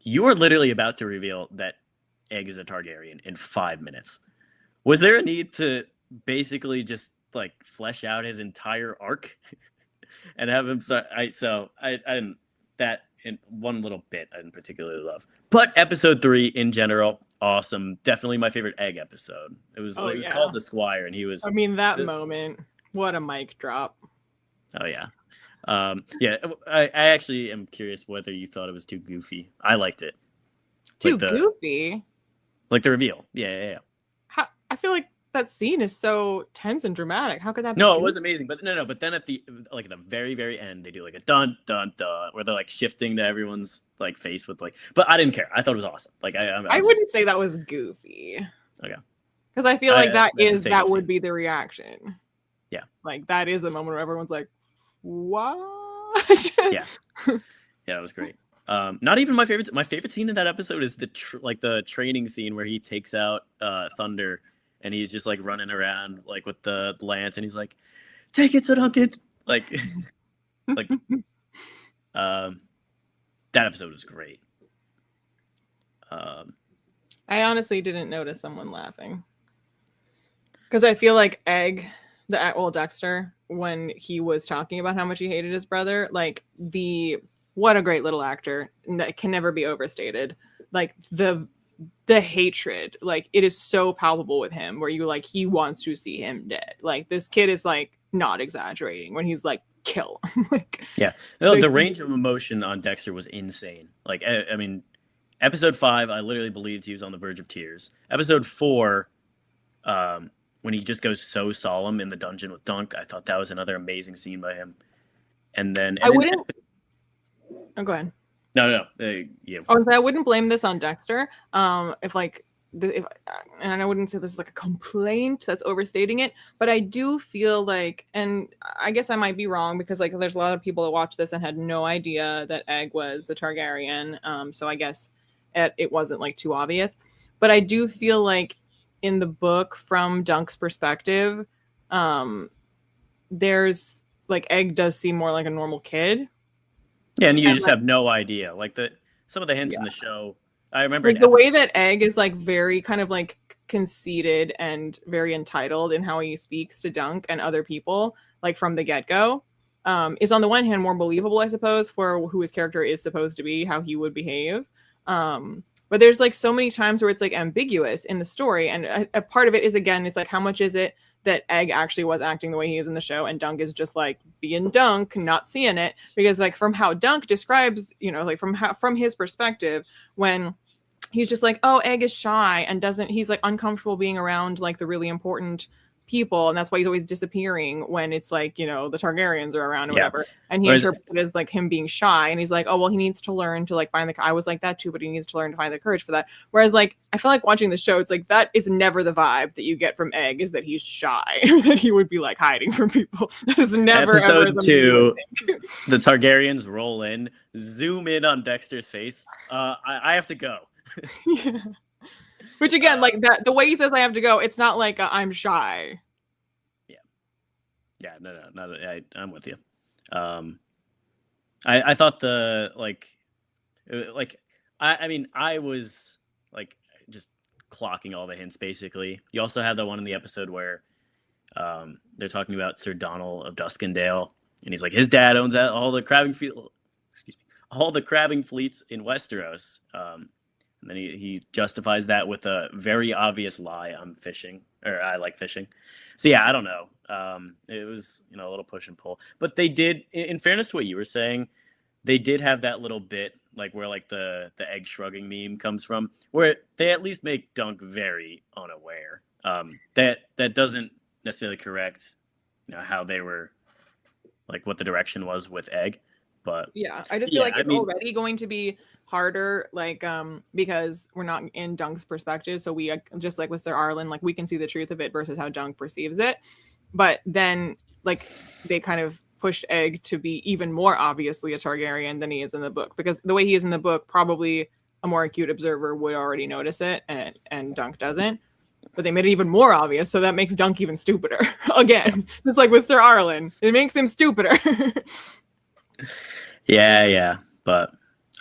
You are literally about to reveal that Egg is a Targaryen in 5 minutes. Was there a need to basically just like flesh out his entire arc and have him? I didn't, that in one little bit I didn't particularly love, but episode 3 in general, awesome. Definitely my favorite Egg episode. It was called The Squire, and he was. I mean, that moment, what a mic drop. Oh yeah. I actually am curious whether you thought it was too goofy. I liked it. Too goofy? Like the reveal. Yeah. I feel like that scene is so tense and dramatic. How could that be? No, it was amazing. But no. But then at the very, very end, they do like a dun dun dun, where they're like shifting to everyone's like face with like. But I didn't care. I thought it was awesome. Like I wouldn't say that was goofy. Okay. Because I feel like that would be the reaction. Yeah. Like that is the moment where everyone's like, "What?" Yeah, it was great. Not even my favorite. My favorite scene in that episode is the training scene where he takes out Thunder, and he's just like running around like with the lance, and he's like, "Take it to Duncan!" Like, that episode was great. I honestly didn't notice someone laughing because I feel like Dexter, when he was talking about how much he hated his brother, like what a great little actor, can never be overstated. Like the hatred, like it is so palpable with him, where you like he wants to see him dead. Like this kid is like not exaggerating when he's like kill. Like yeah, the range of emotion on Dexter was insane. Like I mean, episode 5, I literally believed he was on the verge of tears. Episode 4, when he just goes so solemn in the dungeon with Dunk, I thought that was another amazing scene by him. And then I wouldn't. Oh, go ahead. No. Yeah. I wouldn't blame this on Dexter. If and I wouldn't say this is like a complaint, that's overstating it, but I do feel like, and I guess I might be wrong because like there's a lot of people that watch this and had no idea that Egg was a Targaryen. So I guess it wasn't like too obvious, but I do feel like in the book, from Dunk's perspective, there's like Egg does seem more like a normal kid. Yeah, and you just have no idea. Like some of the hints in the show, I remember like the way that Egg is like very kind of like conceited and very entitled in how he speaks to Dunk and other people, like from the get-go, is on the one hand more believable, I suppose, for who his character is supposed to be, how he would behave. But there's like so many times where it's like ambiguous in the story, and a part of it is, again, it's like how much is it that Egg actually was acting the way he is in the show, and Dunk is just like being Dunk, not seeing it, because like from how Dunk describes, like from his perspective, when he's just like, oh, Egg is shy and he's like uncomfortable being around like the really important people, and that's why he's always disappearing when it's like, the Targaryens are around or whatever, and he interprets it as like him being shy, and he's like, oh well, he needs to learn to like find I was like that too, but he needs to learn to find the courage for that. Whereas like I feel like watching the show, it's like that is never the vibe that you get from Egg, is that he's shy that he would be like hiding from people. That is never episode 2. The Targaryens roll in, zoom in on Dexter's face. I have to go. Yeah. Which again, like that, the way he says I have to go, it's not like I'm shy. Yeah, no, I'm with you. I thought I mean, I was like just clocking all the hints basically. You also have the one in the episode where they're talking about Sir Donald of Duskendale, and he's like, his dad owns all the crabbing fleets in Westeros. And then he justifies that with a very obvious lie. I'm fishing, or I like fishing. So yeah, I don't know. It was, a little push and pull, but they did, in fairness to what you were saying, they did have that little bit like where like the egg shrugging meme comes from, where they at least make Dunk very unaware. That doesn't necessarily correct, how they were, like what the direction was with Egg. But yeah, I just feel like it's already going to be harder, like because we're not in Dunk's perspective, so we just like with Sir Arlen, like we can see the truth of it versus how Dunk perceives it. But then like they kind of pushed Egg to be even more obviously a Targaryen than he is in the book, because the way he is in the book, probably a more acute observer would already notice it, and Dunk doesn't. But they made it even more obvious, so that makes Dunk even stupider. Again, it's like with Sir Arlen, it makes him stupider. Yeah, but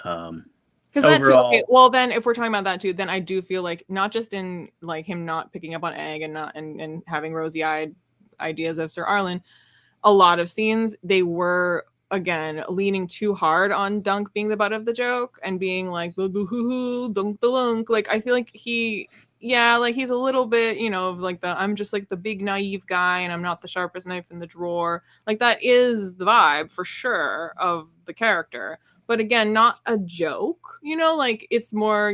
overall, okay, well then if we're talking about that too, then I do feel like not just in like him not picking up on Egg and having rosy-eyed ideas of Sir Arlen, a lot of scenes they were again leaning too hard on Dunk being the butt of the joke and being like Dunk the lunk. Like I feel like he's a little bit, of like I'm just like the big naive guy and I'm not the sharpest knife in the drawer. Like that is the vibe for sure of the character. But again, not a joke, like it's more,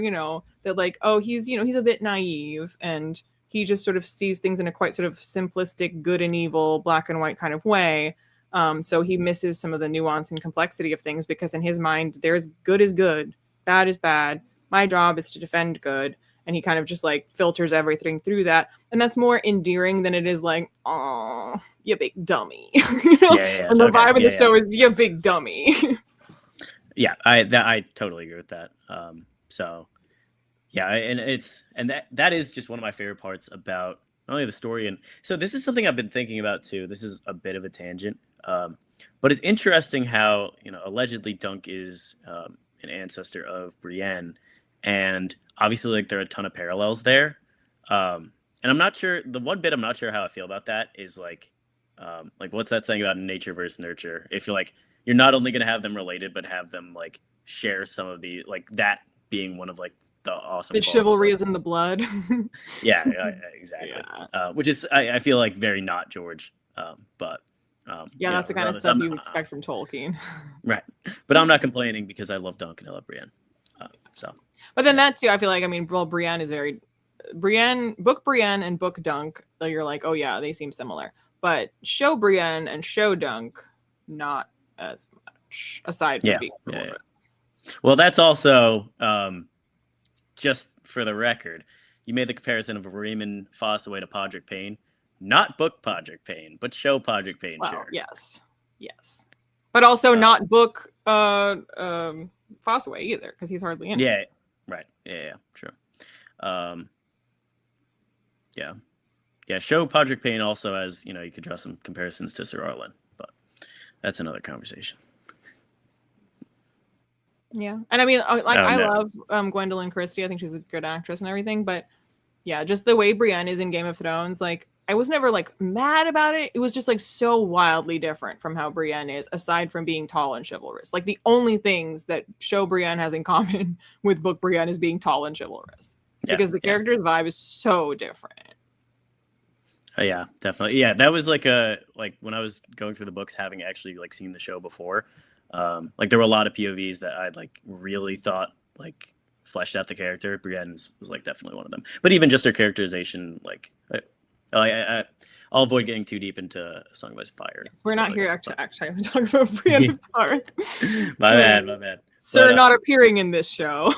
that like, oh, he's a bit naive and he just sort of sees things in a quite sort of simplistic good and evil, black and white kind of way. So he misses some of the nuance and complexity of things because in his mind, there's good is good, bad is bad. My job is to defend good. And he kind of just like filters everything through that. And that's more endearing than it is like, oh, you big dummy. Yeah, and the vibe of the show is you big dummy. Yeah, I totally agree with that. So yeah, and that is just one of my favorite parts about not only the story, and so this is something I've been thinking about too. This is a bit of a tangent, but it's interesting how allegedly Dunk is an ancestor of Brienne, and obviously like there are a ton of parallels there. And I'm not sure. The one bit I'm not sure how I feel about that is like what's that saying about nature versus nurture? If you're not only going to have them related, but have them like share some of the like that being one of like the awesome The chivalry is in the blood. Yeah, exactly. Yeah. Which is I feel like very not George, but that's the kind of stuff you expect from Tolkien. Right, but I'm not complaining because I love Dunk and I love Brienne. But then that too, I feel like, I mean, well, Brienne is very book Brienne and book Dunk. You're like, oh yeah, they seem similar. But show Brienne and show Dunk, not as much. Aside from being chivalrous. Well, that's also just for the record. You made the comparison of Raymond Fossaway to Podrick Payne. Not book Podrick Payne, but show Podrick Payne. Well, sure. Yes. But also not book Fossaway either, because he's hardly in it. Yeah. Right. Yeah. True. Yeah. Show Podrick Payne also as you could draw some comparisons to Sir Arlen, but that's another conversation. Yeah, and I mean, I love Gwendolyn Christie. I think she's a good actress and everything, but yeah, just the way Brienne is in Game of Thrones, like I was never like mad about it. It was just like so wildly different from how Brienne is, aside from being tall and chivalrous. Like the only things that show Brienne has in common with book Brienne is being tall and chivalrous, because the character's vibe is so different. Yeah, definitely. Yeah, that was like when I was going through the books, having actually like seen the show before. Like there were a lot of POVs that I'd like really thought like fleshed out the character. Brienne was like definitely one of them. But even just her characterization, like I'll avoid getting too deep into A Song of Ice and Fire. Yes, we're not here actually to talk about Brienne of Tarth. My bad. Sir, not appearing in this show.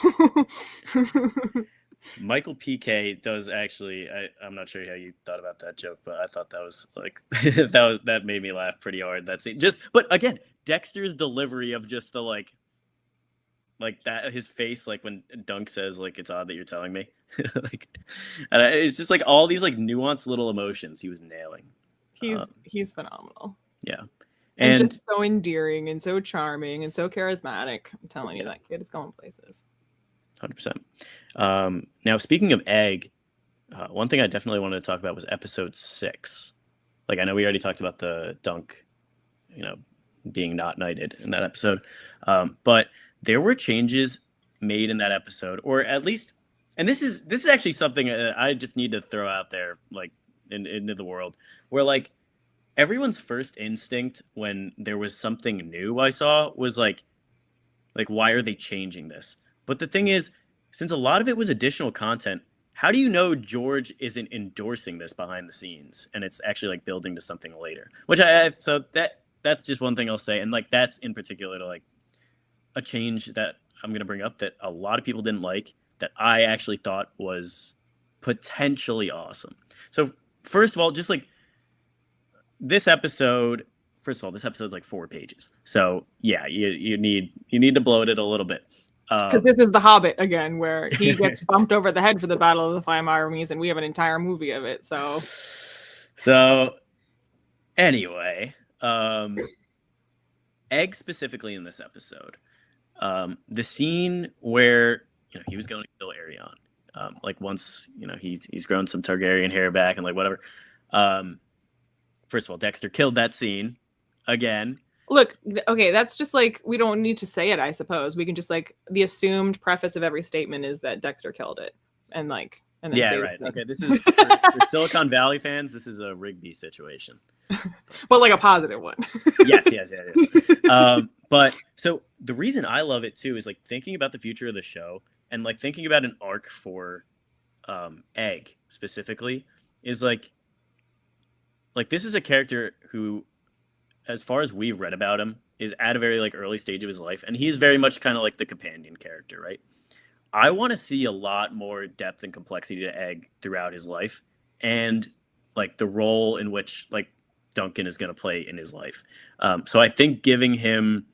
Michael PK does actually. I'm not sure how you thought about that joke, but I thought that was like that made me laugh pretty hard. That scene, but again, Dexter's delivery of just the like that, his face, like when Dunk says like it's odd that you're telling me, like, and it's just like all these like nuanced little emotions he was nailing. He's phenomenal. Yeah, and just so endearing and so charming and so charismatic. I'm telling you, that kid is going places. 100%. Now, speaking of Egg, one thing I definitely wanted to talk about was episode 6. Like, I know we already talked about the Dunk, being not knighted in that episode, but there were changes made in that episode, or at least, and this is actually something I just need to throw out there, like into the world, where like everyone's first instinct when there was something new I saw was like why are they changing this? But the thing is, since a lot of it was additional content, how do you know George isn't endorsing this behind the scenes and it's actually like building to something later? Which so that's just one thing I'll say, and like that's in particular to like a change that I'm gonna bring up that a lot of people didn't like, that I actually thought was potentially awesome. So first of all, just like this episode's like 4 pages. So yeah, you need to bloat it a little bit. Because this is The Hobbit again, where he gets bumped over the head for the Battle of the Five Armies, and we have an entire movie of it. So anyway, Egg specifically in this episode, the scene where he was going to kill Arion, like once he's grown some Targaryen hair back and like whatever. First of all, Dexter killed that scene again. Look, okay, that's just like, we don't need to say it, I suppose. We can just like, the assumed preface of every statement is that Dexter killed it. And then yeah, right. Okay, this is for Silicon Valley fans, this is a Rigby situation. But like a positive one. Yes. But so the reason I love it too is like thinking about the future of the show and like thinking about an arc for Egg specifically is like this is a character who, as far as we've read about him, is at a very like early stage of his life, and he's very much kind of like the companion character, right? I want to see a lot more depth and complexity to Egg throughout his life, and like the role in which like Duncan is going to play in his life. So I think giving him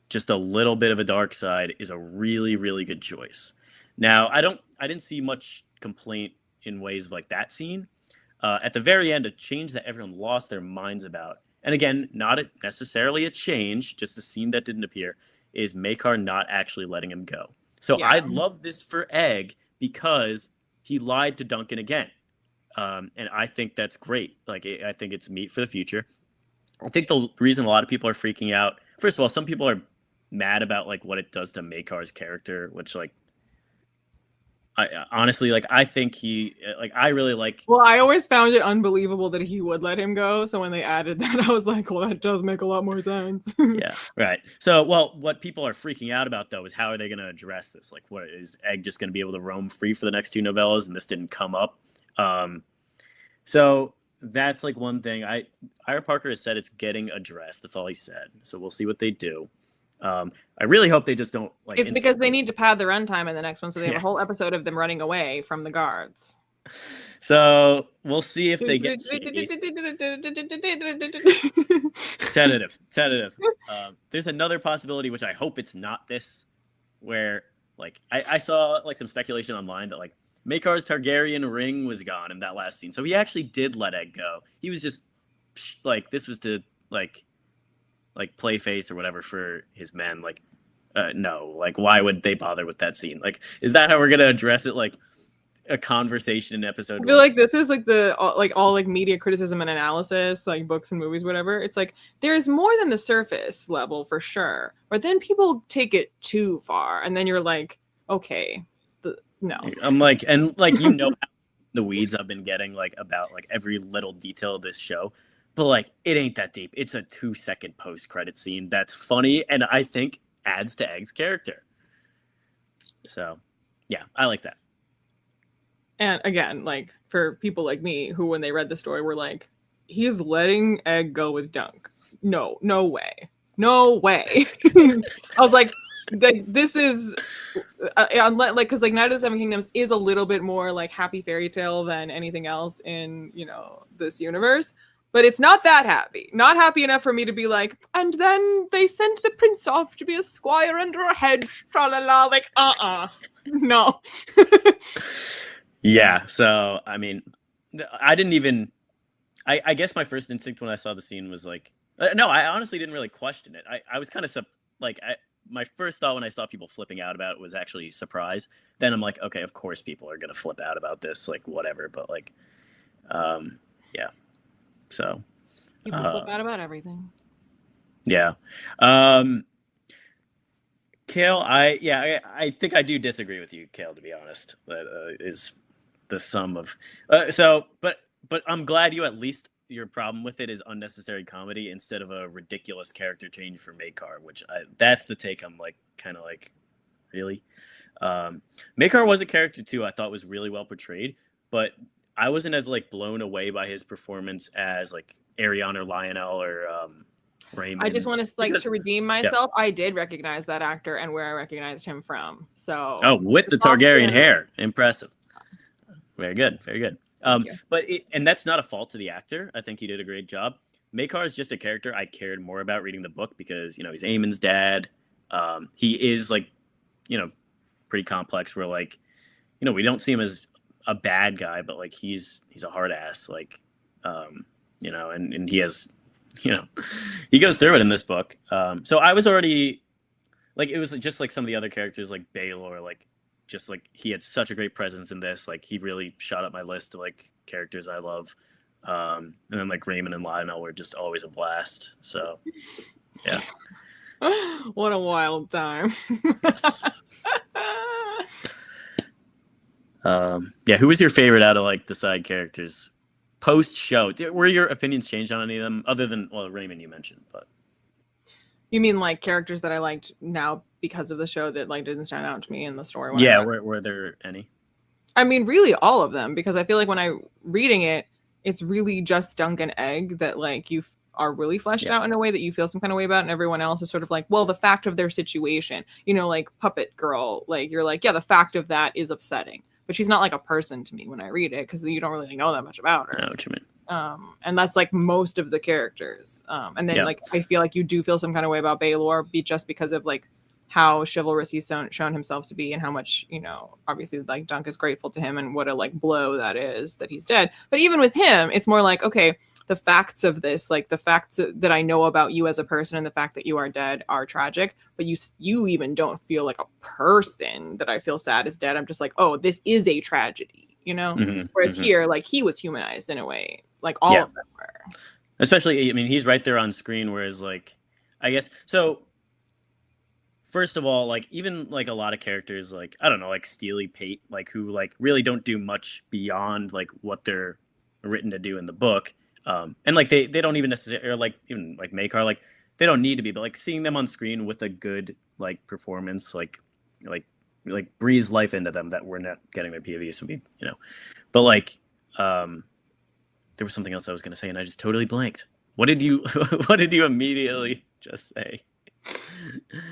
just a little bit of a dark side is a really, really good choice. Now, I didn't see much complaint in ways of like that scene. At the very end, a change that everyone lost their minds about. And again, not necessarily a change, just a scene that didn't appear, is Makar not actually letting him go. So Yeah. I love this for Egg because he lied to Duncan again. And I think that's great. Like, I think it's meat for the future. I think the reason a lot of people are freaking out, first of all, some people are mad about like what it does to Makar's character, which like, I honestly, like, I think I really like. Well, I always found it unbelievable that he would let him go. So when they added that, I was like, well, that does make a lot more sense. Yeah, right. So, well, what people are freaking out about, though, is how are they going to address this? Like, what is Egg just going to be able to roam free for the next 2 novellas, and this didn't come up? So that's like one thing. Ira Parker has said it's getting addressed. That's all he said. So we'll see what they do. I really hope they just don't like. It's because they need to pad the runtime in the next one, so they have a whole episode of them running away from the guards. So we'll see if they get tentative. There's another possibility, which I hope it's not this, where like I saw like some speculation online that like Makar's Targaryen ring was gone in that last scene, so he actually did let Egg go. He was just like, this was to like play face or whatever for his men. Like, no, like, why would they bother with that scene? Like, is that how we're gonna address it? Like a conversation in episode I feel like this is like the all like media criticism and analysis, like books and movies, whatever. It's like there's more than the surface level for sure, but then people take it too far, and then you're like, okay, no. I'm like, and like, you know, the weeds I've been getting like about like every little detail of this show, but like it ain't that deep. It's a 2-second post-credit scene that's funny and I think adds to Egg's character. So yeah, I like that. And again, like for people like me who, when they read the story, were like, he's letting Egg go with Dunk. No way. I was like this is like, because like Night of the Seven Kingdoms is a little bit more like happy fairy tale than anything else in, you know, this universe, but it's not that happy. Not happy enough for me to be like, and then they sent the prince off to be a squire under a hedge, tra-la-la, like no. Yeah, so I mean, I didn't even. I guess my first instinct when I saw the scene was like, no, I honestly didn't really question it. I was kind of my first thought when I saw people flipping out about it was actually surprise. Then I'm like, okay, of course people are gonna flip out about this, like whatever. But like, yeah. So People flip out about everything. Yeah. Kale, I think I do disagree with you, Kale, to be honest. That is the sum of but I'm glad you, at least your problem with it is unnecessary comedy instead of a ridiculous character change for Makar, which that's the take I'm like kind of like, really? Makar was a character too I thought was really well portrayed, but I wasn't as like blown away by his performance as like Ariana or Lionel or Raymond. I just want to redeem myself. Yeah. I did recognize that actor and where I recognized him from. So with the Targaryen hair, impressive. Very good. But and that's not a fault to the actor. I think he did a great job. Makar is just a character I cared more about reading the book because, you know, he's Aemon's dad. He is like, you know, pretty complex. Where like, you know, we don't see him as a bad guy, but like he's a hard ass. Like, you know, and he has, you know, he goes through it in this book. So I was already like, it was just like some of the other characters like Baelor, like just like he had such a great presence in this. Like he really shot up my list of like characters I love. And then like Raymond and Lionel were just always a blast. So yeah. What a wild time. Yes. Yeah, who was your favorite out of like the side characters post show? Were your opinions changed on any of them other than, well, Raymond you mentioned, but you mean like characters that I liked now because of the show that like didn't stand out to me in the story? Yeah, were there any? I mean, really all of them, because I feel like when I reading it, it's really just Dunk and Egg that like you are really fleshed out in a way that you feel some kind of way about, and everyone else is sort of like, well, the fact of their situation, you know, like Puppet Girl, like you're like, yeah, the fact of that is upsetting, but she's not like a person to me when I read it because you don't really know that much about her. I know what you mean. And that's like most of the characters. And then like I feel like you do feel some kind of way about Baelor just because of like how chivalrous he's shown himself to be and how much, you know, obviously like Dunk is grateful to him and what a like blow that is that he's dead. But even with him, it's more like, okay, the facts of this, like the facts that I know about you as a person and the fact that you are dead are tragic, but you even don't feel like a person that I feel sad is dead. I'm just like, oh, this is a tragedy, you know? Whereas here, like, he was humanized in a way, like all of them were. Especially, I mean, he's right there on screen, whereas, like, I guess, so, first of all, like, even, like, a lot of characters, like, I don't know, like, Steely Pate, like, who, like, really don't do much beyond, like, what they're written to do in the book, and, like, they don't even necessarily, or, like, even, like, Makar, like, they don't need to be, but, like, seeing them on screen with a good, like, performance, like, breathes life into them that we're not getting their POVs, so we, you know, but, like, there was something else I was going to say, and I just totally blanked. What did you immediately just say?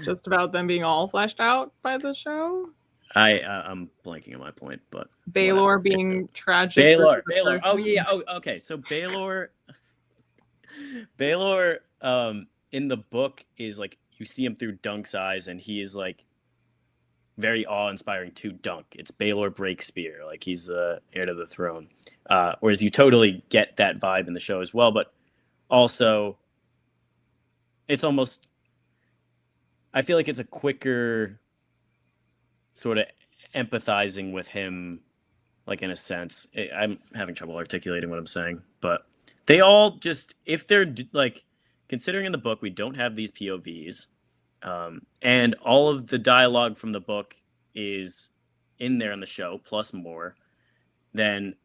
Just about them being all fleshed out by the show? I'm blanking on my point, but Baylor being tragic. Baylor. Oh, yeah. Oh, okay. So Baylor, in the book is, like, you see him through Dunk's eyes, and he is, like, very awe-inspiring to Dunk. It's Baylor Breakspear, like, he's the heir to the throne. Whereas you totally get that vibe in the show as well, but also it's almost, I feel like it's a quicker sort of empathizing with him, like, in a sense. I'm having trouble articulating what I'm saying, but they all just, if they're, like, considering in the book we don't have these POVs, and all of the dialogue from the book is in there in the show, plus more, then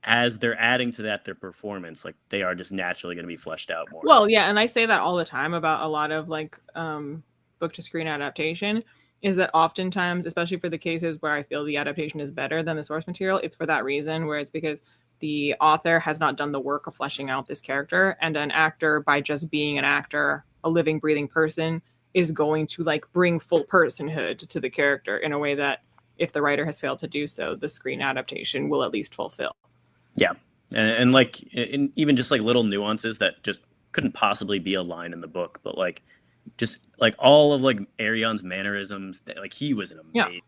as they're adding to that their performance, like, they are just naturally going to be fleshed out more. Well, yeah, and I say that all the time about a lot of, like, book to screen adaptation, is that oftentimes, especially for the cases where I feel the adaptation is better than the source material, it's for that reason, where it's because the author has not done the work of fleshing out this character, and an actor, by just being an actor, a living, breathing person, is going to, like, bring full personhood to the character in a way that, if the writer has failed to do so, the screen adaptation will at least fulfill. Yeah, and like, even just, like, little nuances that just couldn't possibly be a line in the book, but, like, just, like, all of, like, Arion's mannerisms, like, he was an amazing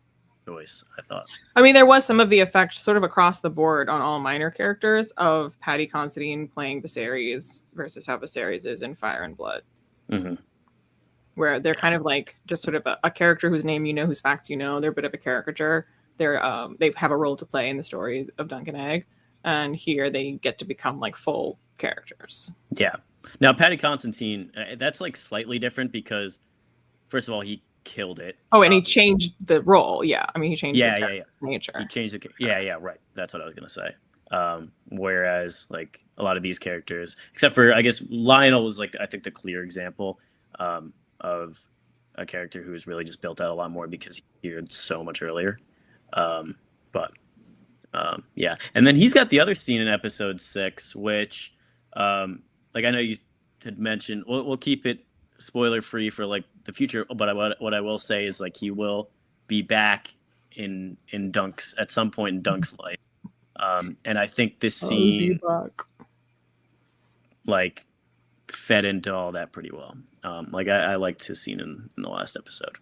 choice, I thought. I mean, there was some of the effect sort of across the board on all minor characters of Paddy Considine playing Viserys versus how Viserys is in Fire and Blood. Where they're kind of, like, just sort of a character whose name you know, whose facts you know. They're a bit of a caricature. They have a role to play in the story of Dunk and Egg, and here they get to become, like, full characters. Yeah. Now, Paddy Considine, that's, like, slightly different because, first of all, he killed it. Oh, and he changed the role. Yeah, I mean, he changed the nature. He changed the right. That's what I was gonna say. Whereas, like, a lot of these characters, except for, I guess, Lionel was, like, I think the clear example of a character who was really just built out a lot more because he appeared so much earlier. Yeah, and then he's got the other scene in episode 6, which, like, I know you had mentioned, we'll keep it spoiler free for, like, the future, but what I will say is, like, he will be back in Dunk's at some point in Dunk's life, and I think this scene, like, fed into all that pretty well. Like, I liked his scene in the last episode.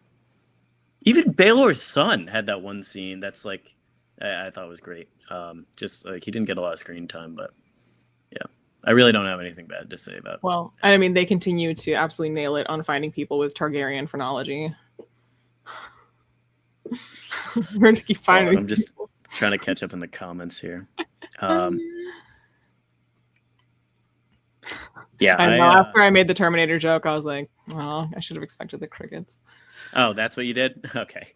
Even Baylor's son had that one scene that's, like, I thought was great. Just, like, he didn't get a lot of screen time, but yeah, I really don't have anything bad to say about it. Well, I mean, they continue to absolutely nail it on finding people with Targaryen phrenology. We're going to keep finding I'm just trying to catch up in the comments here. Yeah, I know. After I made the Terminator joke, I was like, well, I should have expected the crickets. Oh, that's what you did? Okay.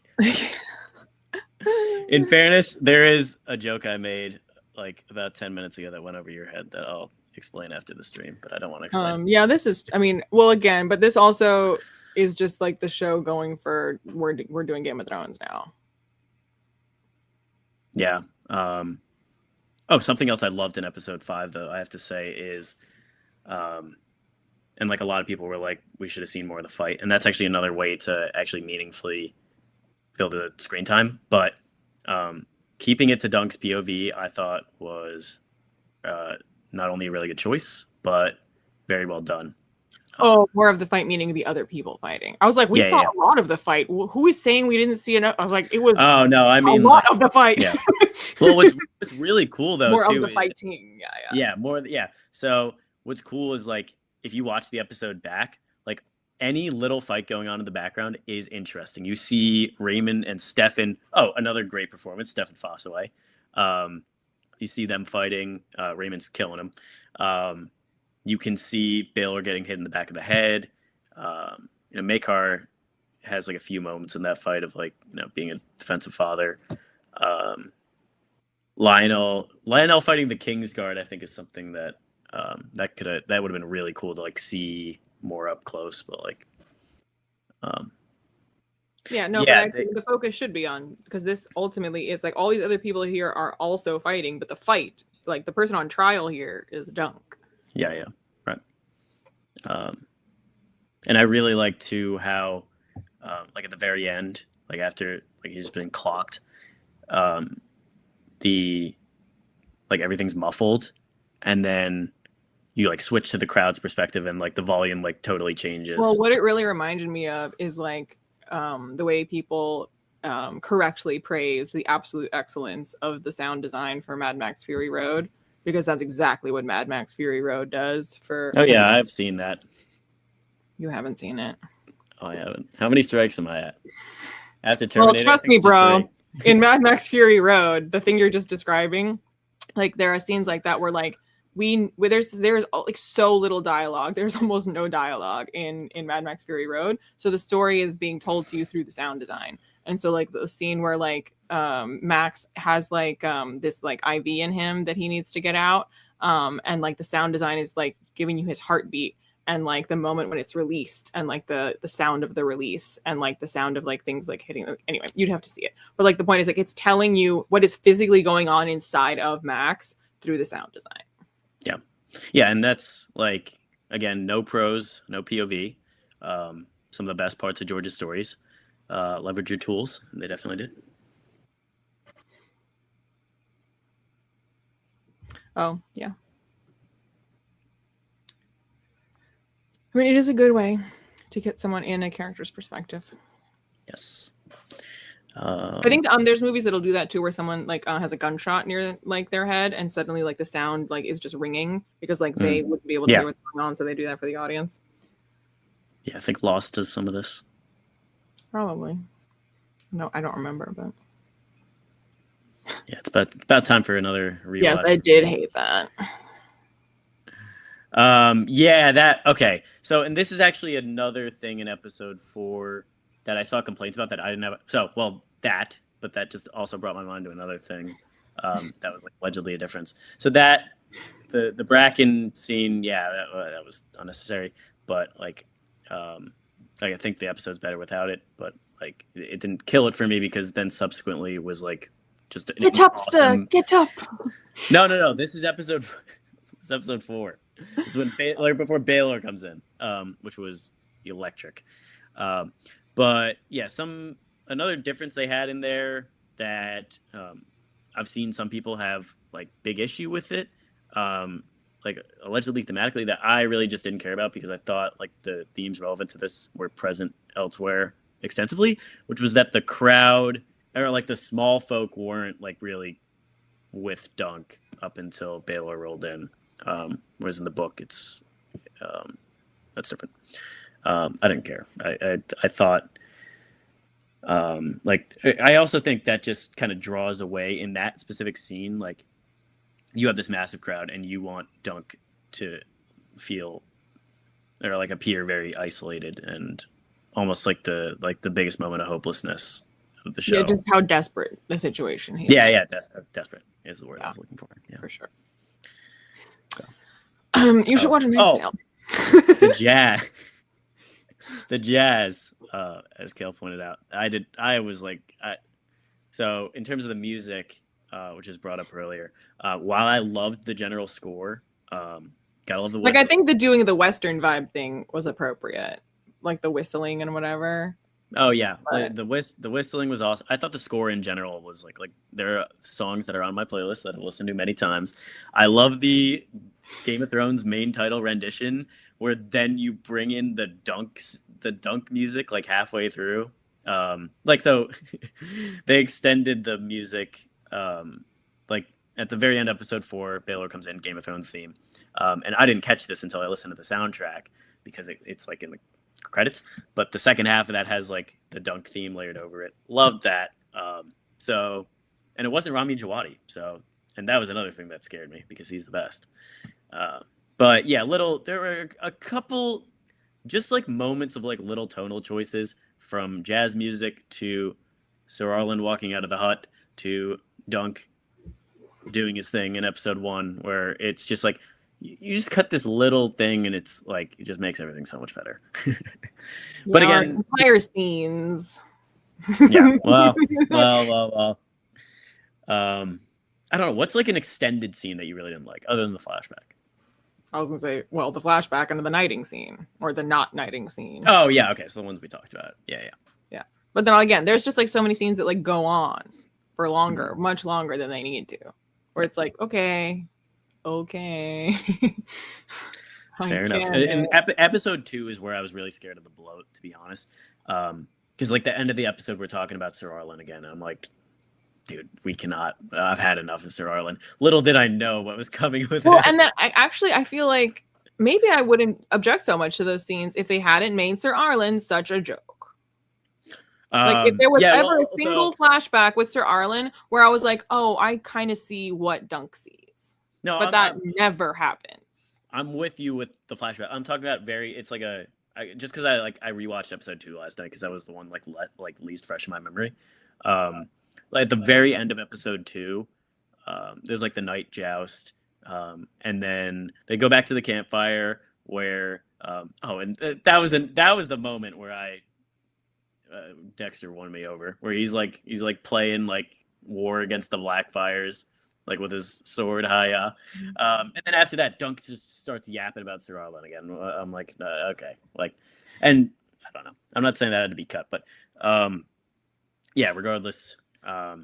In fairness, there is a joke I made, like, about 10 minutes ago that went over your head that I'll explain after the stream, but I don't want to explain. Yeah, this is, I mean, well, again, but this also is just, like, the show going for, we're doing Game of Thrones now. Yeah. Oh, something else I loved in episode 5, though, I have to say, is and, like, a lot of people were like, we should have seen more of the fight, and that's actually another way to actually meaningfully fill the screen time, but keeping it to Dunk's POV, I thought, was not only a really good choice, but very well done. More of the fight, meaning the other people fighting. I was like, we saw a lot of the fight. Who is saying we didn't see enough? I was like, it was. Oh no, I mean, a lot of the fight. Yeah. Well, what's really cool though, more too, of the fighting. Yeah, yeah. So what's cool is like if you watch the episode back, like any little fight going on in the background is interesting. You see Raymond and Stefan. Oh, another great performance, Stefan Fossaway. You see them fighting. Raymond's killing him. You can see Baylor getting hit in the back of the head. Makar has like a few moments in that fight of like being a defensive father. Lionel fighting the Kingsguard, I think, is something that that would have been really cool to like see more up close. But like, but I think the focus should be on, because this ultimately is like all these other people here are also fighting, but the fight, like the person on trial here, is Dunk. Yeah, right. And I really like too how, like at the very end, like after like he's been clocked, everything's muffled, and then you like switch to the crowd's perspective and like the volume like totally changes. Well, what it really reminded me of is like the way people correctly praise the absolute excellence of the sound design for Mad Max Fury Road, because that's exactly what Mad Max Fury Road does for. Oh yeah, I've seen that. You haven't seen it? Oh, I haven't. How many strikes am I at? After Terminator? Well, trust me, bro. In Mad Max Fury Road, the thing you're just describing, like there are scenes like that where like there's like so little dialogue. There's almost no dialogue in Mad Max Fury Road. So the story is being told to you through the sound design. And so like the scene where like Max has like this like IV in him that he needs to get out, and like the sound design is like giving you his heartbeat, and like the moment when it's released, and like the sound of the release, and like the sound of like things like hitting them. Anyway, you'd have to see it, but like the point is like it's telling you what is physically going on inside of Max through the sound design. Yeah, and that's like, again, no prose, no POV. Some of the best parts of George's stories. Leverage your tools, and they definitely did. Oh yeah, I mean, it is a good way to get someone in a character's perspective. Yes. I think there's movies that'll do that too, where someone like has a gunshot near like their head, and suddenly like the sound like is just ringing because like they wouldn't be able to hear what's going on, so they do that for the audience. Yeah, I think Lost does some of this. Probably. No, I don't remember, but yeah, it's about time for another rewatch. Yes, I did hate that. Okay. So, and this is actually another thing in episode 4 that I saw complaints about that I didn't have. So, but that just also brought my mind to another thing that was like allegedly a difference. So that the Bracken scene, that was unnecessary. But like I think the episode's better without it. But like it didn't kill it for me, because then subsequently it was like just get up, awesome... get up. No. This is episode 4. This is when before Baylor comes in, which was electric. But yeah, another difference they had in there that I've seen some people have like big issue with it, like allegedly thematically, that I really just didn't care about, because I thought like the themes relevant to this were present elsewhere extensively, which was that the crowd or like the small folk weren't like really with Dunk up until Baylor rolled in, whereas in the book it's that's different. I didn't care. I thought, I also think that just kind of draws away in that specific scene. Like, you have this massive crowd, and you want Dunk to feel or like appear very isolated and almost like the biggest moment of hopelessness of the show. Yeah, just how desperate the situation is. Yeah, desperate is the word I was looking for. Yeah, for sure. So. You should watch a Knight's Tale. The jazz, as Kale pointed out, so in terms of the music, which is brought up earlier, while I loved the general score, gotta love the whistling. Like, I think the doing the Western vibe thing was appropriate, like the whistling and whatever. Oh yeah, but the whistling was awesome. I thought the score in general was like there are songs that are on my playlist that I've listened to many times. I love the Game of Thrones main title rendition, where then you bring in the dunk music like halfway through. So they extended the music, like at the very end, episode 4, Baylor comes in, Game of Thrones theme. And I didn't catch this until I listened to the soundtrack because it's like in the credits. But the second half of that has like the Dunk theme layered over it. Loved that. And it wasn't Rami Djawadi. And that was another thing that scared me because he's the best. But yeah, there were a couple just like moments of like little tonal choices, from jazz music to Sir Arlen walking out of the hut to Dunk doing his thing in episode 1, where it's just like you just cut this little thing and it's like it just makes everything so much better. But again, entire scenes. Yeah. Well. I don't know. What's like an extended scene that you really didn't like, other than the flashback? I was gonna say, well, the flashback into the knighting scene, or the not knighting scene. Oh yeah, okay. So the ones we talked about. Yeah. But then again, there's just like so many scenes that like go on for longer, much longer than they need to. Where it's like, okay. Fair enough. And episode 2 is where I was really scared of the bloat, to be honest. Because like the end of the episode, we're talking about Sir Arlen again, and I'm like, dude, we cannot. I've had enough of Sir Arlen. Little did I know what was coming with it. And then I feel like maybe I wouldn't object so much to those scenes if they hadn't made Sir Arlen such a joke. Like if there was ever a single flashback with Sir Arlen where I was like, oh, I kind of see what Dunk sees. No, but that never happens. I'm with you with the flashback. I'm talking about it's like just because I rewatched episode 2 last night because that was the one like least fresh in my memory. Like at the very end of episode 2, there's like the night joust, and then they go back to the campfire where that was the moment where Dexter won me over, where he's like playing like war against the Blackfires, like with his sword high. And then after that, Dunk just starts yapping about Sir Arlen again. I'm like, okay, like, and I don't know. I'm not saying that had to be cut, but yeah, regardless. A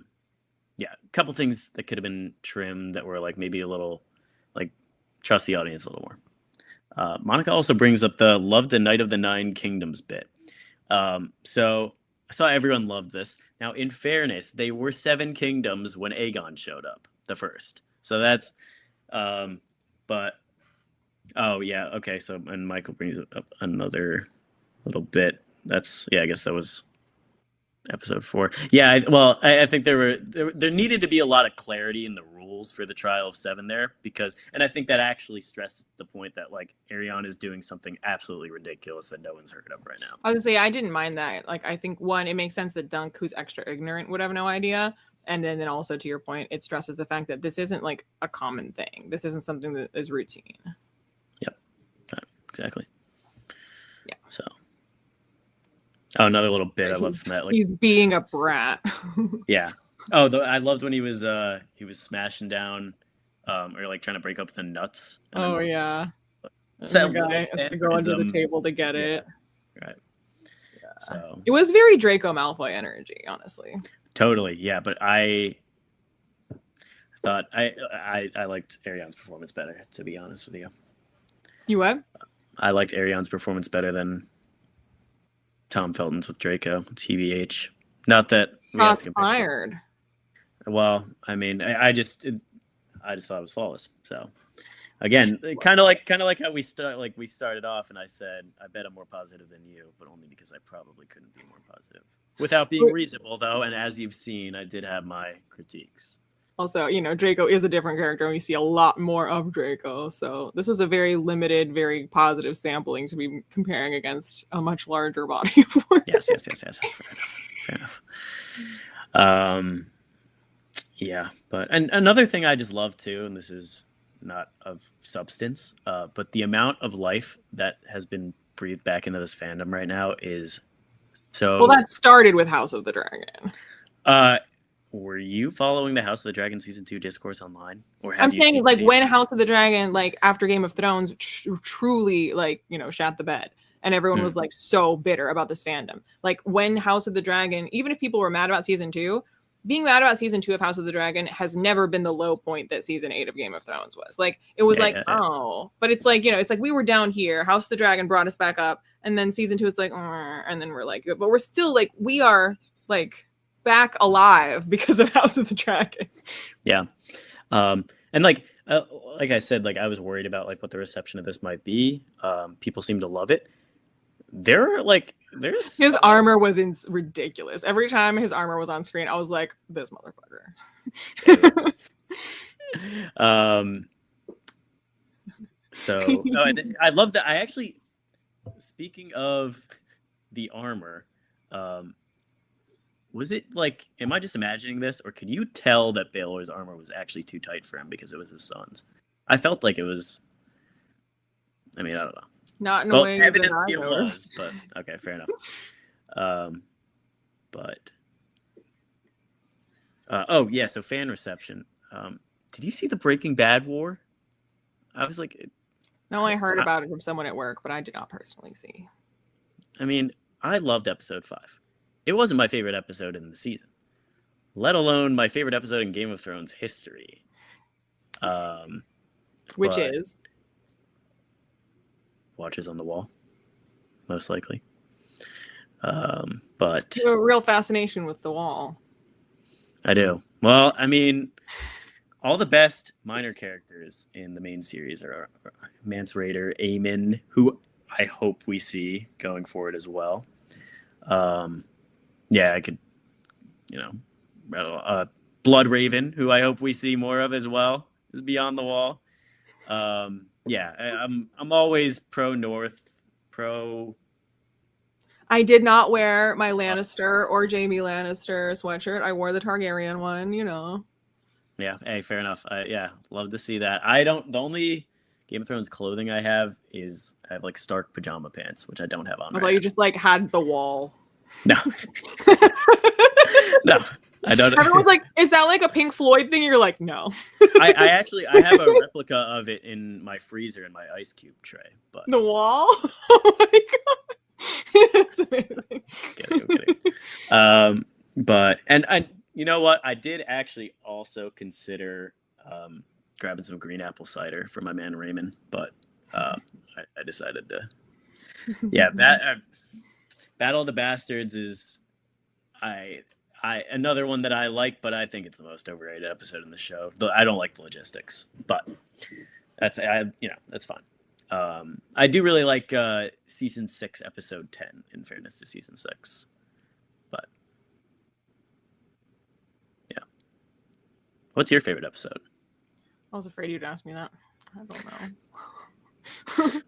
couple things that could have been trimmed that were like maybe a little like trust the audience a little more. Monica also brings up the love the Night of the Nine Kingdoms bit. So I saw everyone loved this. Now, in fairness, they were 7 kingdoms when Aegon showed up, the first. So that's, but, oh yeah, okay. So, and Michael brings up another little bit. I guess that was episode 4. Yeah, I think there needed to be a lot of clarity in the rules for the Trial of 7 there, and I think that actually stresses the point that like Arianne is doing something absolutely ridiculous that no one's heard of right now. I was gonna say, I didn't mind that. Like, I think it makes sense that Dunk, who's extra ignorant, would have no idea, and then also to your point, it stresses the fact that this isn't like a common thing. This isn't something that is routine. Yep, exactly. Yeah. So. Oh, another little bit I love from that. Like, he's being a brat. Yeah. Oh, I loved when he was smashing down, or like trying to break up the nuts. Yeah. The guy has to go under the table to get it. Right. Yeah. So it was very Draco Malfoy energy, honestly. Totally. Yeah, but I thought I liked Ariane's performance better, to be honest with you. You what? I liked Ariane's performance better than Tom Felton's with Draco, TBH. Not that shots fired. Well, I mean, I just thought it was flawless. So, again, kind of like how we started off, and I said I bet I'm more positive than you, but only because I probably couldn't be more positive without being reasonable, though. And as you've seen, I did have my critiques. Also, Draco is a different character, and we see a lot more of Draco. So this was a very limited, very positive sampling to be comparing against a much larger body of work. Yes. Fair enough. Yeah, and another thing I just love too, and this is not of substance, but the amount of life that has been breathed back into this fandom right now is so. Well, that started with House of the Dragon. Were you following the House of the Dragon season 2 discourse online, or I'm saying like when House of the Dragon, like after Game of Thrones, truly like shat the bed, and everyone was like so bitter about this fandom. Like when House of the Dragon, even if people were mad about season 2, being mad about season 2 of House of the Dragon has never been the low point that season 8 of Game of Thrones was. Like it was but it's like it's like we were down here. House of the Dragon brought us back up, and then season 2 it's like, and then we're like, but we're still like we are like back alive because of House of the Dragon. Yeah. And like I said, like I was worried about like what the reception of this might be. People seem to love it. There's His armor was ridiculous. Every time his armor was on screen, I was like, this motherfucker. So I love that. I actually, speaking of the armor, was it like, am I just imagining this, or could you tell that Baylor's armor was actually too tight for him because it was his son's? I felt like it was. I mean, I don't know. Not in a way evidently it was, but okay, fair enough. Oh yeah, so fan reception. Did you see the Breaking Bad war? I was like, no, I heard about it from someone at work, but I did not personally see. I mean, I loved episode 5. It wasn't my favorite episode in the season, let alone my favorite episode in Game of Thrones history. Which is Watchers on the Wall, most likely. But you have a real fascination with the Wall. I do. Well, I mean, all the best minor characters in the main series are Mance Rayder, Aemon, who I hope we see going forward as well. Yeah, I could, Blood Raven, who I hope we see more of as well, is Beyond the Wall. Yeah, I'm always pro North, pro. I did not wear my Lannister or Jaime Lannister sweatshirt. I wore the Targaryen one, Yeah, hey, fair enough. Yeah, love to see that. The only Game of Thrones clothing I have like Stark pajama pants, which I don't have on. I thought you just like had the Wall. No. No, I don't. Everyone's like, is that like a Pink Floyd thing? You're like, no. I have a replica of it in my freezer in my ice cube tray. But the Wall? Oh my god. That's amazing. Kidding. But you know what? I did actually also consider grabbing some green apple cider for my man Raymond, but I decided to. Yeah, Battle of the Bastards is another one that I like, but I think it's the most overrated episode in the show. I don't like the logistics, but that's fine. I do really like season 6, episode 10. In fairness to season 6, but yeah. What's your favorite episode? I was afraid you'd ask me that. I don't know.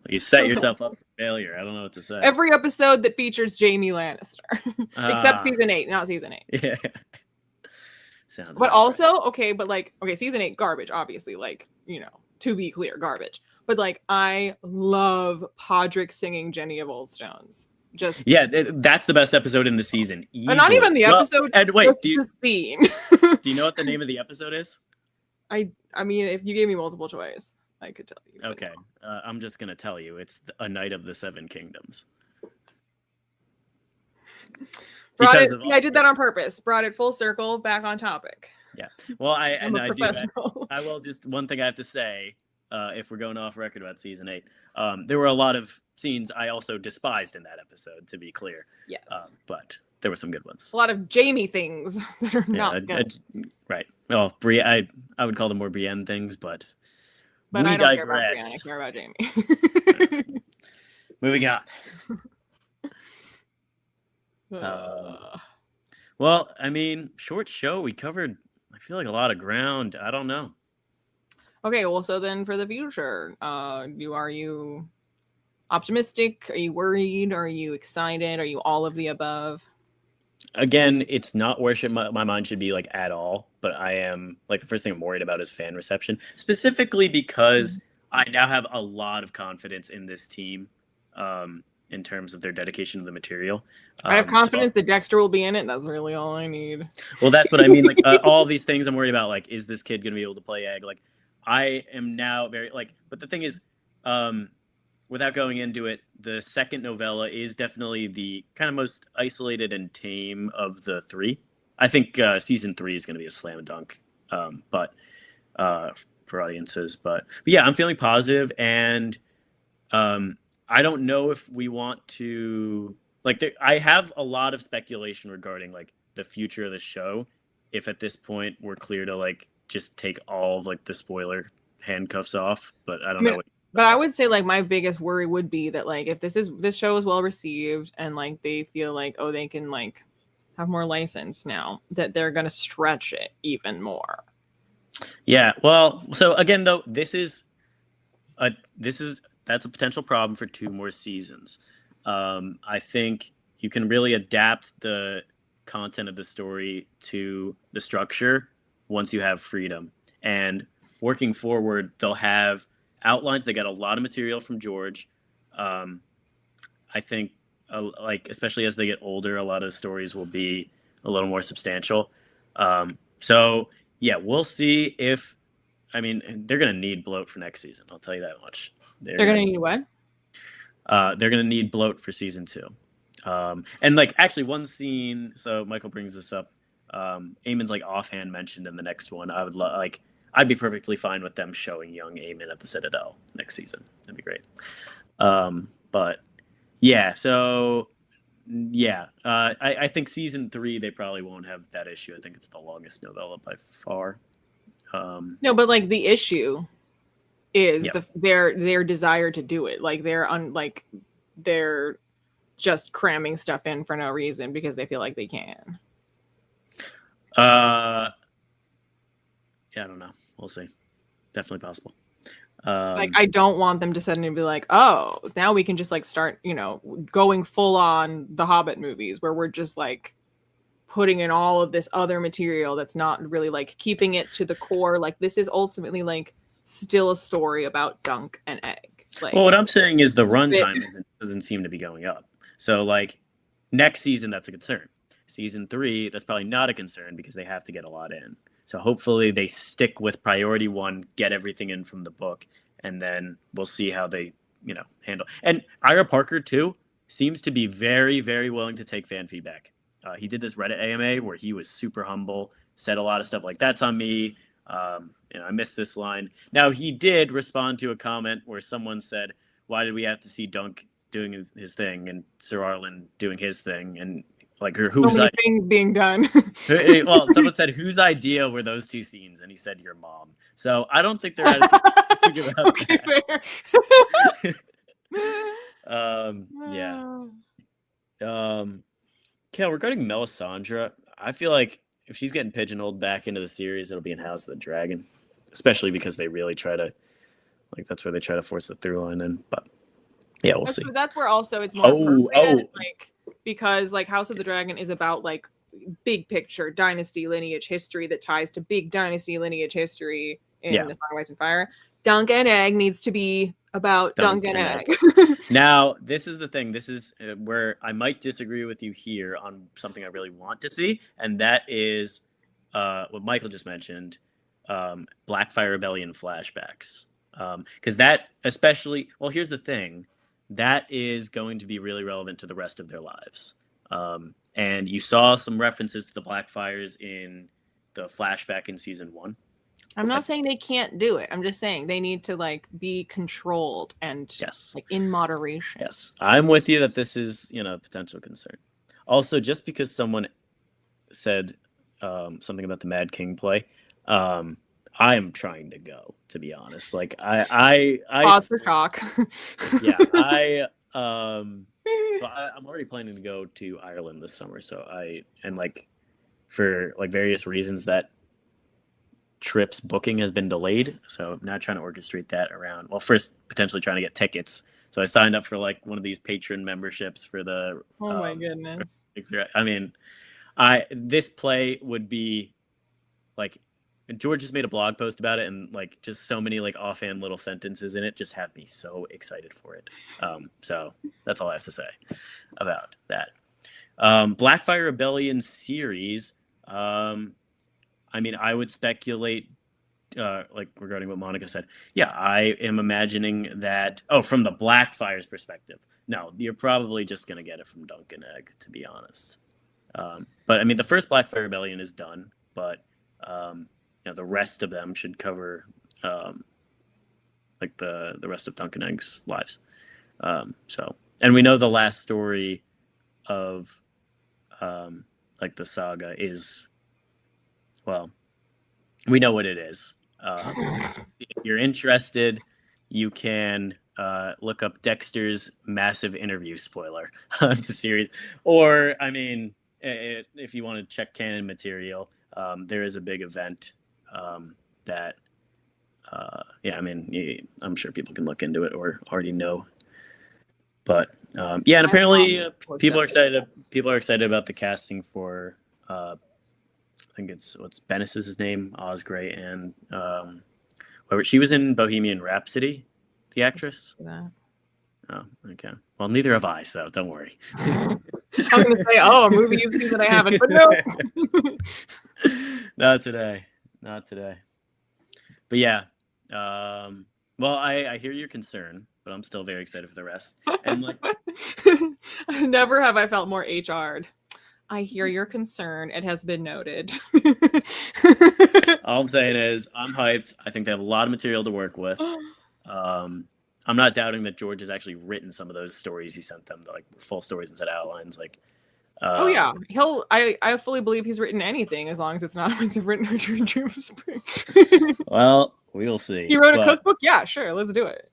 You set yourself up for failure. I don't know what to say. Every episode that features Jaime Lannister, except season 8, not season 8. Yeah. Sounds. But also, season 8 garbage. Obviously, to be clear, garbage. But I love Podrick singing Jenny of Old Stones. That's the best episode in the season. But not even the episode. And wait, the scene. Do you know what the name of the episode is? I mean, if you gave me multiple choice, I could tell you. Okay, I'm just gonna tell you. It's A Night of the Seven Kingdoms. I did that on purpose. Brought it full circle, back on topic. Yeah. Well, I will just one thing I have to say. If we're going off record about season 8, there were a lot of scenes I also despised in that episode. To be clear. Yes. But there were some good ones. A lot of Jamie things that are not good. Right. Well, I would call them more Brienne things, but I don't digress. care about Brienne. I care about Jamie. Moving on. Well, I mean, short show. We covered, I feel like, a lot of ground. I don't know. Okay, well, so then for the future, are you optimistic? Are you worried? Are you excited? Are you all of the above? Again, it's not where my mind should be at all, but I am the first thing I'm worried about is fan reception, specifically because I now have a lot of confidence in this team in terms of their dedication to the material. I have confidence that Dexter will be in it. That's really all I need. Well, that's what I mean. All these things I'm worried about, is this kid going to be able to play Egg? I am now very but the thing is, without going into it, the second novella is definitely the kind of most isolated and tame of the 3. I think season 3 is going to be a slam dunk, but for audiences. But yeah, I'm feeling positive, and I don't know if we want to I have a lot of speculation regarding the future of the show. If at this point we're clear to just take all of like the spoiler handcuffs off, but I don't know. But I would say like my biggest worry would be that like if this show is well received and like they feel like they can like have more license now, that they're gonna stretch it even more. Yeah, well, so again though, that's a potential problem for 2 more seasons. I think you can really adapt the content of the story to the structure once you have freedom. And working forward, they'll have outlines. They got a lot of material from George. I think, like especially as they get older, a lot of the stories will be a little more substantial. So yeah, we'll see if. I mean, they're going to need bloat for next season. I'll tell you that much. They're going to need what? They're going to need bloat for season 2. And like actually one scene. So Michael brings this up. Eamon's like offhand mentioned in the next one. I would I'd be perfectly fine with them showing young Eamon at the Citadel next season. That'd be great. But yeah, so yeah, I think season 3 they probably won't have that issue. I think it's the longest novella by far. No, but like the issue is their desire to do it. Like they're just cramming stuff in for no reason because they feel like they can. Yeah, I don't know. We'll see. Definitely possible. Like I don't want them to suddenly be like, oh, now we can just like start, going full on the Hobbit movies where we're just like putting in all of this other material that's not really like keeping it to the core. Like this is ultimately like still a story about Dunk and Egg. Like, well, what I'm saying is the runtime doesn't seem to be going up. So like next season, that's a concern. Season 3, that's probably not a concern because they have to get a lot in. So hopefully they stick with priority 1, get everything in from the book, and then we'll see how they, handle. And Ira Parker too seems to be very, very willing to take fan feedback. He did this Reddit AMA where he was super humble, said a lot of stuff like "That's on me." I missed this line. Now he did respond to a comment where someone said, "Why did we have to see Dunk doing his thing and Sir Arlen doing his thing?" And like whose things being done. Well, someone said, "Whose idea were those 2 scenes?" And he said, "Your mom." So I don't think they're at a figure out okay, fair. Kale, regarding Melisandre, I feel like if she's getting pigeonholed back into the series, it'll be in House of the Dragon, especially because they really try to, like, that's where they try to force the through line in. But yeah, we'll see. That's where also it's more appropriate, like, because like House of the Dragon is about like big picture dynasty lineage history that ties to big dynasty lineage history in The Song of Ice and Fire. Dunk and Egg needs to be about Dunk and Egg. Now, this is the thing. This is where I might disagree with you here on something I really want to see, and that is what Michael just mentioned, Blackfire Rebellion flashbacks. Because that especially, well, here's the thing. That is going to be really relevant to the rest of their lives. And you saw some references to the Blackfires in the flashback in season 1. I'm not saying they can't do it. I'm just saying they need to like be controlled and like in moderation. Yes, I'm with you that this is, a potential concern. Also, just because someone said something about the Mad King play, I am trying to go, to be honest. Like I pause for shock. Yeah, I'm already planning to go to Ireland this summer. So for various reasons that trip's booking has been delayed. So I'm now trying to orchestrate that around. Well, first potentially trying to get tickets. So I signed up for like one of these patron memberships for the. Oh my goodness! I mean, this play would be like. George just made a blog post about it, and like just so many like offhand little sentences in it just have me so excited for it. So that's all I have to say about that. Blackfire Rebellion series. I mean, I would speculate, like regarding what Monica said. Yeah, I am imagining that. Oh, from the Blackfire's perspective. No, you're probably just gonna get it from Dunk and Egg, to be honest. But I mean, the first Blackfire Rebellion is done, but the rest of them should cover like the rest of Dunk and Egg's lives. And we know the last story of like the saga is, well, we know what it is. If you're interested, you can look up Dexter's massive interview spoiler on the series. Or, I mean, if you want to check canon material, there is a big event that, yeah, I mean, I'm sure people can look into it or already know. But yeah, and apparently people are excited. People are excited about the casting for. I think it's what's Bennis's name, Osgray, and she was in Bohemian Rhapsody, the actress. Oh, okay. Well, neither have I, so don't worry. I was going to say, a movie you've seen that I haven't, but no. Not today. But yeah, well, I hear your concern, but I'm still very excited for the rest. And like, never have I felt more HR'd. I hear your concern. It has been noted. All I'm saying is I'm hyped. I think they have a lot of material to work with. I'm not doubting that George has actually written some of those stories he sent them, like full stories instead of outlines. Like, oh yeah, I fully believe he's written anything as long as it's not Winds of Winter and Dream of Spring. Well, we'll see. He wrote a cookbook. Yeah, sure, let's do it.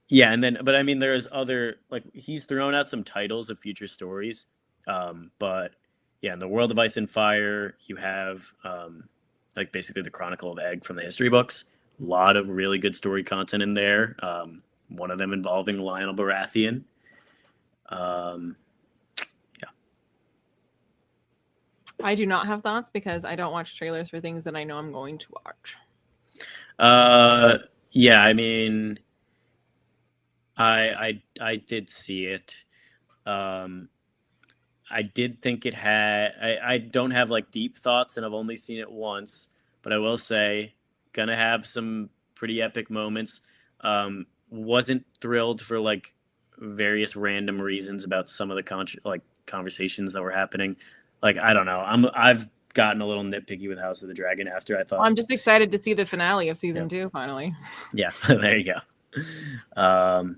Yeah, and then, but I mean, there's other, like, he's thrown out some titles of future stories, but yeah, in the World of Ice and Fire, you have like basically the Chronicle of Egg from the history books. A lot of really good story content in there. One of them involving Lionel Baratheon. Yeah. I do not have thoughts because I don't watch trailers for things that I know I'm going to watch. Yeah, I mean, I did see it. I did think it had. I don't have like deep thoughts, and I've only seen it once. But I will say, gonna have some pretty epic moments. Wasn't thrilled for like various random reasons about some of the conversations that were happening. Like, I don't know. I've gotten a little nitpicky with House of the Dragon after I thought. I'm just excited to see the finale of season 2 finally. Yeah, there you go.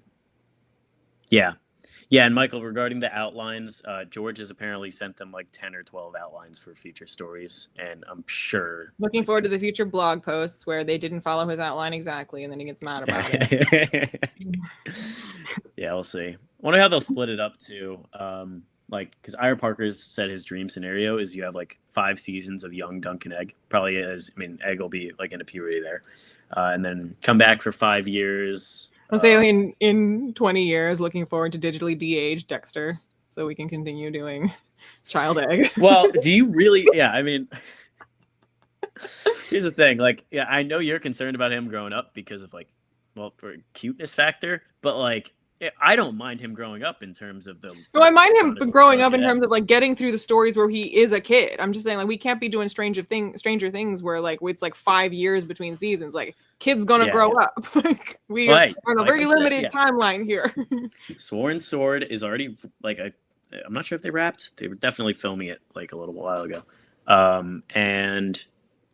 Yeah, and Michael, regarding the outlines, George has apparently sent them like 10 or 12 outlines for future stories, and I'm sure. Looking forward to the future blog posts where they didn't follow his outline exactly, and then he gets mad about it. Yeah, we'll see. I wonder how they'll split it up too. Like, because Ira Parker's said his dream scenario is you have like 5 seasons of young Duncan Egg. Probably is. I mean, Egg will be like into puberty there, and then come back for 5 years. I'll say in 20 years, looking forward to digitally de-age Dexter so we can continue doing Child Egg. Well, do you really? Yeah, I mean, here's the thing. Like, yeah, I know you're concerned about him growing up because of like, well, for cuteness factor, but like, I don't mind him growing up in terms of the. No, I mind him growing up in terms of like getting through the stories where he is a kid. I'm just saying, like, we can't be doing Stranger Things where like it's like 5 years between seasons. Like, kid's gonna grow up. Like, we are on a very limited timeline here. Sworn Sword is already like I'm not sure if they wrapped. They were definitely filming it like a little while ago. And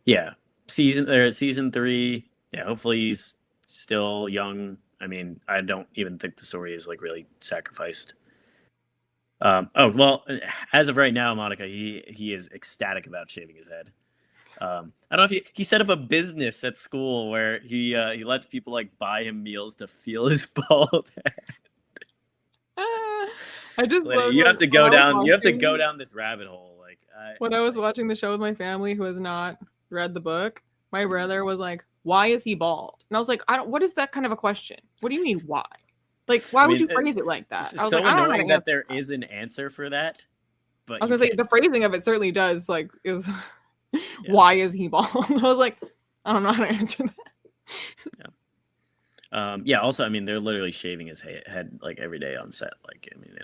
yeah, season 3. Yeah, hopefully he's still young. I mean, I don't even think the story is like really sacrificed. Oh well, as of right now, Monica, he is ecstatic about shaving his head. I don't know if he set up a business at school where he lets people like buy him meals to feel his bald head. I just you have to go down. You have to go down this rabbit hole. Like when I was watching the show with my family who has not read the book, my brother was like, "Why is he bald?" And I was like, What is that kind of a question? What do you mean why? Like, why would you phrase it like that? I was so like, annoying that there is an answer for that. But I was gonna say the phrasing of it certainly does is. Why is he bald? I was like, I don't know how to answer that. Yeah. Also, I mean, they're literally shaving his head like every day on set. Like, I mean,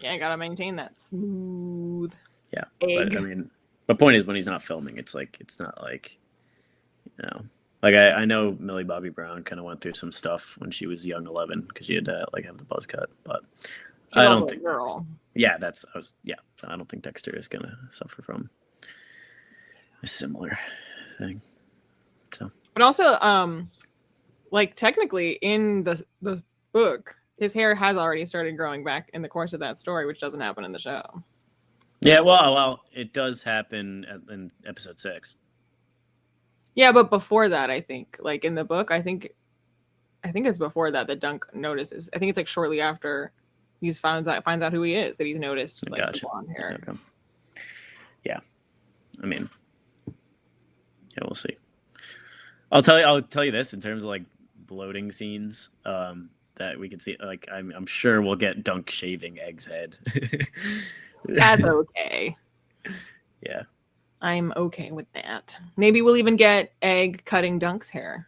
I gotta maintain that smooth. Yeah, egg. But I mean, the point is when he's not filming, it's not like, you know, like I know Millie Bobby Brown kind of went through some stuff when she was young 11 because she had to like have the buzz cut, but I don't think. I don't think Dexter is gonna suffer from a similar thing. So, but also, like technically in the book, his hair has already started growing back in the course of that story, which doesn't happen in the show. Yeah, well, it does happen in episode 6. Yeah, but before that, I think, like in the book, I think it's before that Dunk notices. I think it's like shortly after he's finds out who he is that he's noticed like the blonde hair. Okay. Yeah, I mean, yeah, we'll see. I'll tell you this in terms of like bloating scenes that we can see. Like I'm sure we'll get Dunk shaving Egg's head. That's okay. Yeah. I'm okay with that. Maybe we'll even get Egg cutting Dunk's hair.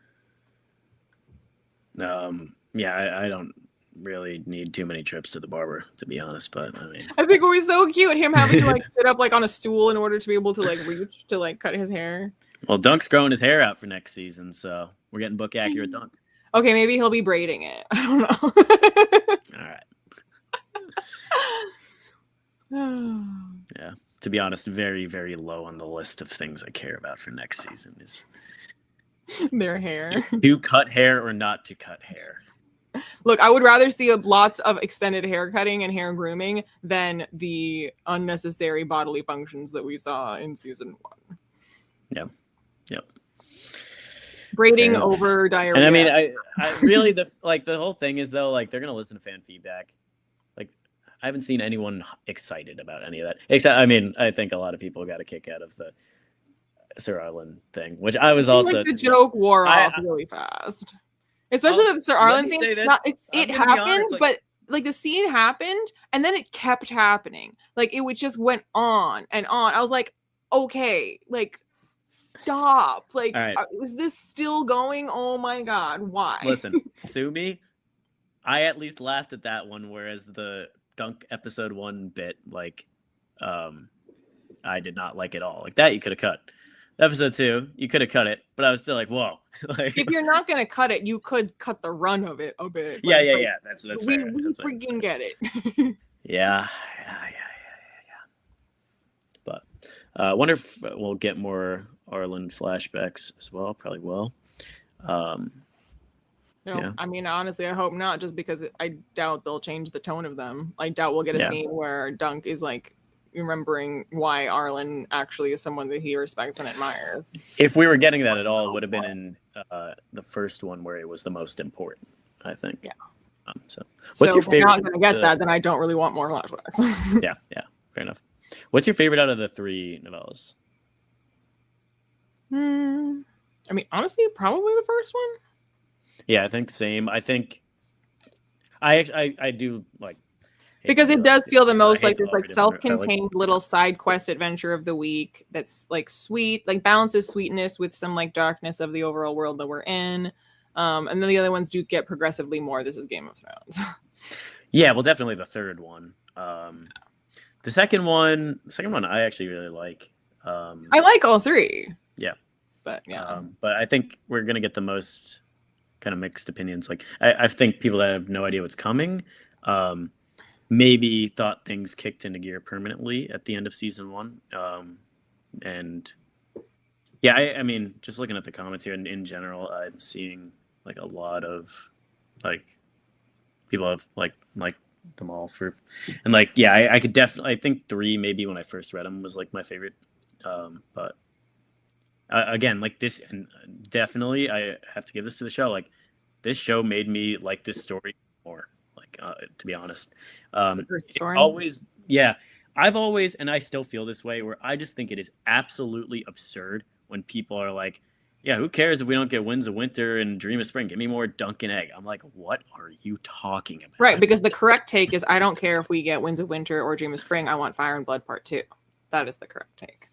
Yeah, I don't really need too many trips to the barber, to be honest, but I mean, I think it was so cute, him having to like sit up like on a stool in order to be able to like reach to like cut his hair. Well, Dunk's growing his hair out for next season, so we're getting book accurate Dunk. Okay, maybe he'll be braiding it. I don't know. All right. Yeah. To be honest, very, very low on the list of things I care about for next season is their hair. To cut hair or not to cut hair. Look, I would rather see lots of extended hair cutting and hair grooming than the unnecessary bodily functions that we saw in season 1. Yeah. Yep. Braiding over diarrhea. And I mean, I really the whole thing is though, like they're gonna listen to fan feedback. Like I haven't seen anyone excited about any of that. Except, I mean, I think a lot of people got a kick out of the Sir Arlen thing, which I was also like the joke wore off really fast. Especially the Sir Arlen thing. It happened, honest, but like the scene happened and then it kept happening. Like it would just went on and on. I was like, okay, like stop. Like, right. Is this still going? Oh my God, why? Listen, sue me. I at least laughed at that one, whereas the Dunk episode 1 bit, like, I did not like at all. Like that you could have cut. Episode 2, you could have cut it, but I was still like, whoa. Like, if you're not gonna cut it, you could cut the run of it a bit. Yeah, like, yeah. That's we fair. We freaking get it. Yeah. But I wonder if we'll get more Arlen flashbacks as well. Probably will. Yeah. I mean, honestly, I hope not, just because I doubt they'll change the tone of them. I doubt we'll get a scene where Dunk is like remembering why Arlen actually is someone that he respects and admires. If we were getting that at all, it would have been in the first one where it was the most important, I think. Yeah. So what's your favorite? If we're not going to get that, then I don't really want more flashbacks. Yeah, fair enough. What's your favorite out of the 3 novellas? I mean, honestly, probably the first one. Yeah, I think same. I think I do like, because it does feel the most like this like self-contained little side quest adventure of the week that's like sweet, like balances sweetness with some like darkness of the overall world that we're in. And then the other ones do get progressively more. This is Game of Thrones. Yeah, well, definitely the third one. The second one I actually really like. I like all 3. Yeah. But yeah. But I think we're gonna get the most kind of mixed opinions. Like I think people that have no idea what's coming, maybe thought things kicked into gear permanently at the end of season 1. And yeah, I mean, just looking at the comments here in general, I'm seeing like a lot of like people have like them all for, and like, yeah, I could definitely, I think 3 maybe when I first read them was like my favorite. But again, like this, and definitely I have to give this to the show. Like this show made me like this story more. Like to be honest, always, yeah. I've always, and I still feel this way, where I just think it is absolutely absurd when people are like, yeah, who cares if we don't get Winds of Winter and Dream of Spring? Give me more Dunk and Egg. I'm like, what are you talking about? Right, because the correct take is I don't care if we get Winds of Winter or Dream of Spring. I want Fire and Blood Part 2. That is the correct take.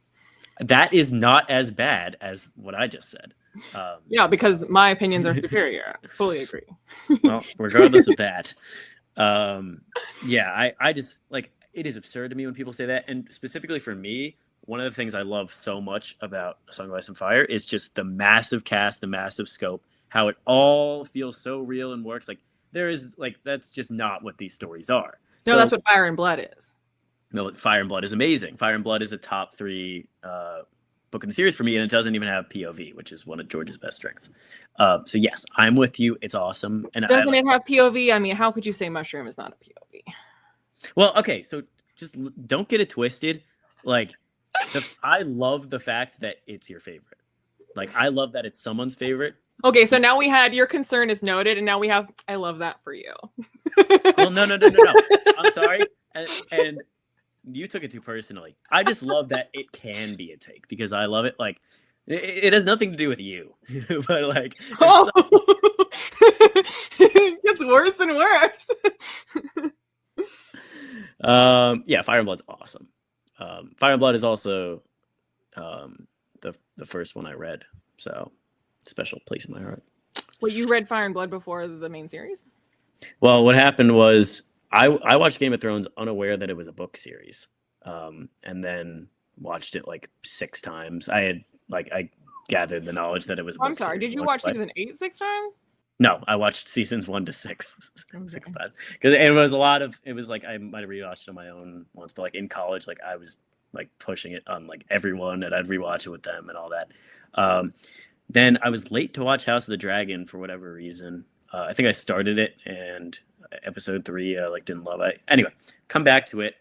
That is not as bad as what I just said. Yeah, because my opinions are superior. Fully agree. Well, regardless of that, yeah, I just like, it is absurd to me when people say that. And specifically for me, one of the things I love so much about A Song of Ice and Fire is just the massive cast, the massive scope, how it all feels so real and works. Like there is like, that's just not what these stories are. No, that's what Fire and Blood is. No, Fire and Blood is amazing. Fire and Blood is a top 3 book in the series for me, and it doesn't even have POV, which is one of George's best strengths. So yes, I'm with you. It's awesome. And doesn't it have POV? I mean, how could you say Mushroom is not a POV? Well, okay, so just don't get it twisted. Like, I love the fact that it's your favorite. Like, I love that it's someone's favorite. Okay, so now we had your concern is noted, and now we have I love that for you. Well, no. I'm sorry, and you took it too personally. I just love that it can be a take because I love it. Like, it has nothing to do with you, but like, oh, it gets worse and worse. Yeah, Fire and Blood's awesome. Fire and Blood is also the first one I read, so special place in my heart. Well, you read Fire and Blood before the main series? Well, what happened was I watched Game of Thrones unaware that it was a book series, and then watched it like 6 times. I gathered the knowledge that it was a book I'm sorry, series did you watch season 8 6 times? No, I watched seasons 1 to 6 6 times because it was a lot of. It was like I might have rewatched it on my own once, but like in college, like I was like pushing it on like everyone, and I'd rewatch it with them and all that. Then I was late to watch House of the Dragon for whatever reason. I think I started it, and episode 3 I like didn't love it. Anyway, come back to it.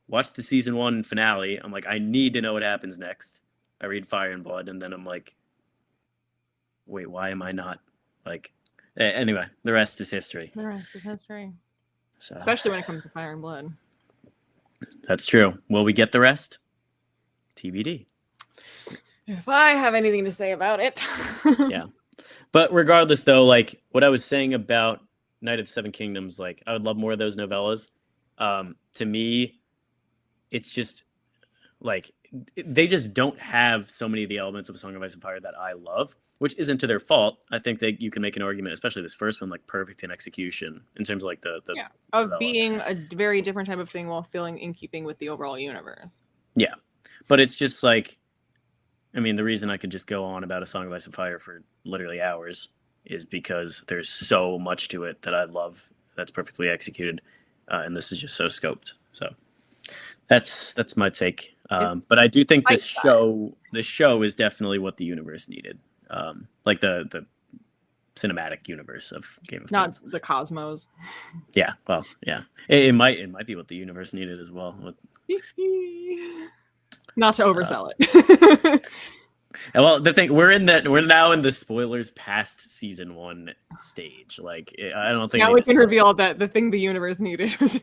Watch the season 1 finale. I'm like, I need to know what happens next. I read Fire and Blood, and then I'm like, wait, why am I not like? Anyway, the rest is history. The rest is history. So, especially when it comes to Fire and Blood. That's true. Will we get the rest? TBD. If I have anything to say about it. Yeah. But regardless, though, like what I was saying about Night of the Seven Kingdoms, like I would love more of those novellas. To me, it's just like they just don't have so many of the elements of A Song of Ice and Fire that I love, which isn't to their fault. I think that you can make an argument, especially this first one, like perfect in execution in terms of like the of being a very different type of thing while feeling in keeping with the overall universe. Yeah, but it's just like, I mean, the reason I could just go on about A Song of Ice and Fire for literally hours is because there's so much to it that I love that's perfectly executed, and this is just so scoped. So that's my take. But I do think this show is definitely what the universe needed, like the cinematic universe of Game of Thrones. Not the cosmos. Yeah, well, yeah, it might be what the universe needed as well. Not to oversell it. Well, the thing we're now in the spoilers past season 1 stage. Like, I don't think now we can reveal that the thing the universe needed was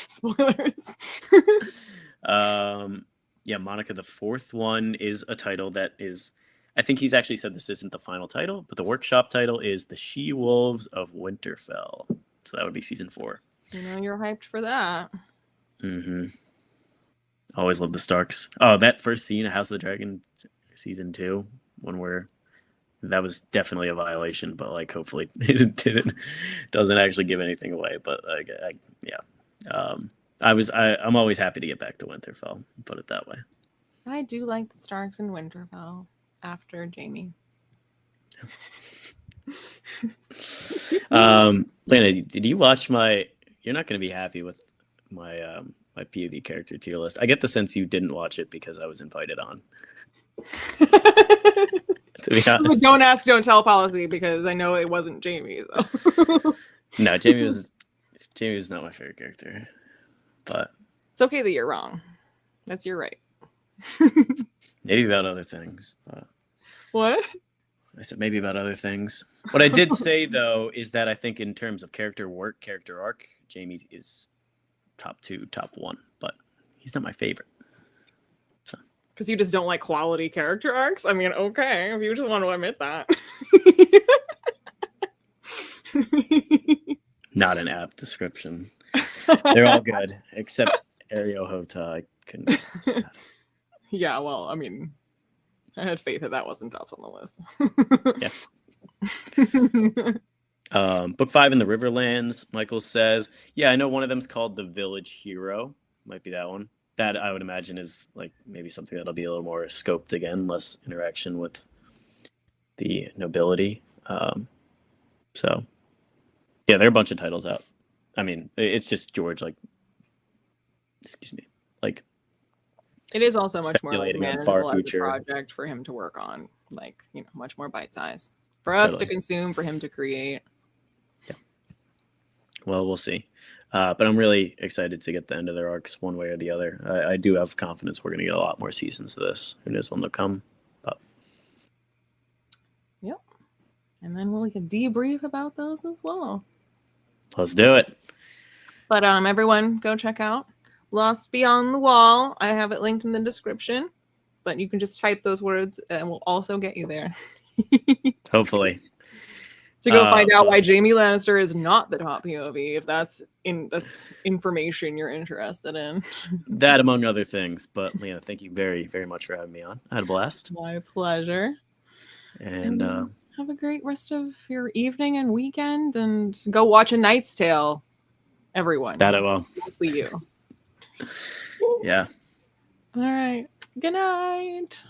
spoilers. Yeah, Monica, the 4th one is a title that is, I think he's actually said this isn't the final title, but the workshop title is The She-Wolves of Winterfell. So that would be season 4. You know, you're hyped for that. Mm-hmm. Always love the Starks. Oh, that first scene of House of the Dragon season 2, one where that was definitely a violation, but like hopefully it doesn't actually give anything away. But like, I'm always happy to get back to Winterfell. Put it that way. I do like the Starks in Winterfell after Jaime. Lana, did you watch my? You're not going to be happy with my my POV character tier list. I get the sense you didn't watch it because I was invited on. To be honest, don't ask, don't tell policy because I know it wasn't Jaime. So. No, Jaime was not my favorite character, but it's okay that you're wrong. That's your right. Maybe about other things. But what? I said maybe about other things. What I did say though is that I think in terms of character work, character arc, Jaime is top 2, top 1, but he's not my favorite. So. Because you just don't like quality character arcs? I mean, okay, if you just want to admit that. Not an apt description. They're all good, except Ario Hota. I couldn't. Yeah, well, I mean, I had faith that wasn't tops on the list. Yeah. Book 5 in the Riverlands, Michael says, yeah, I know one of them's called The Village Hero. Might be that one. That I would imagine is like maybe something that'll be a little more scoped again, less interaction with the nobility. So yeah, there are a bunch of titles out. I mean, it's just George, like, excuse me, like, it is also much more like far manageable future project for him to work on, like, you know, much more bite size for us to consume, for him to create. Yeah. Well, we'll see. But I'm really excited to get the end of their arcs one way or the other. I do have confidence we're going to get a lot more seasons of this. Who knows when they'll come? But yep. And then we'll debrief about those as well. Let's do it. But everyone, go check out Lost Beyond the Wall. I have it linked in the description, but you can just type those words and we'll also get you there. Hopefully. To go find out why Jaime Lannister is not the top POV, if that's information you're interested in. That among other things. But Leanna, thank you very, very much for having me on. I had a blast. My pleasure. And have a great rest of your evening and weekend, and go watch A Knight's Tale, everyone. That I will. Mostly you. Yeah. All right. Good night.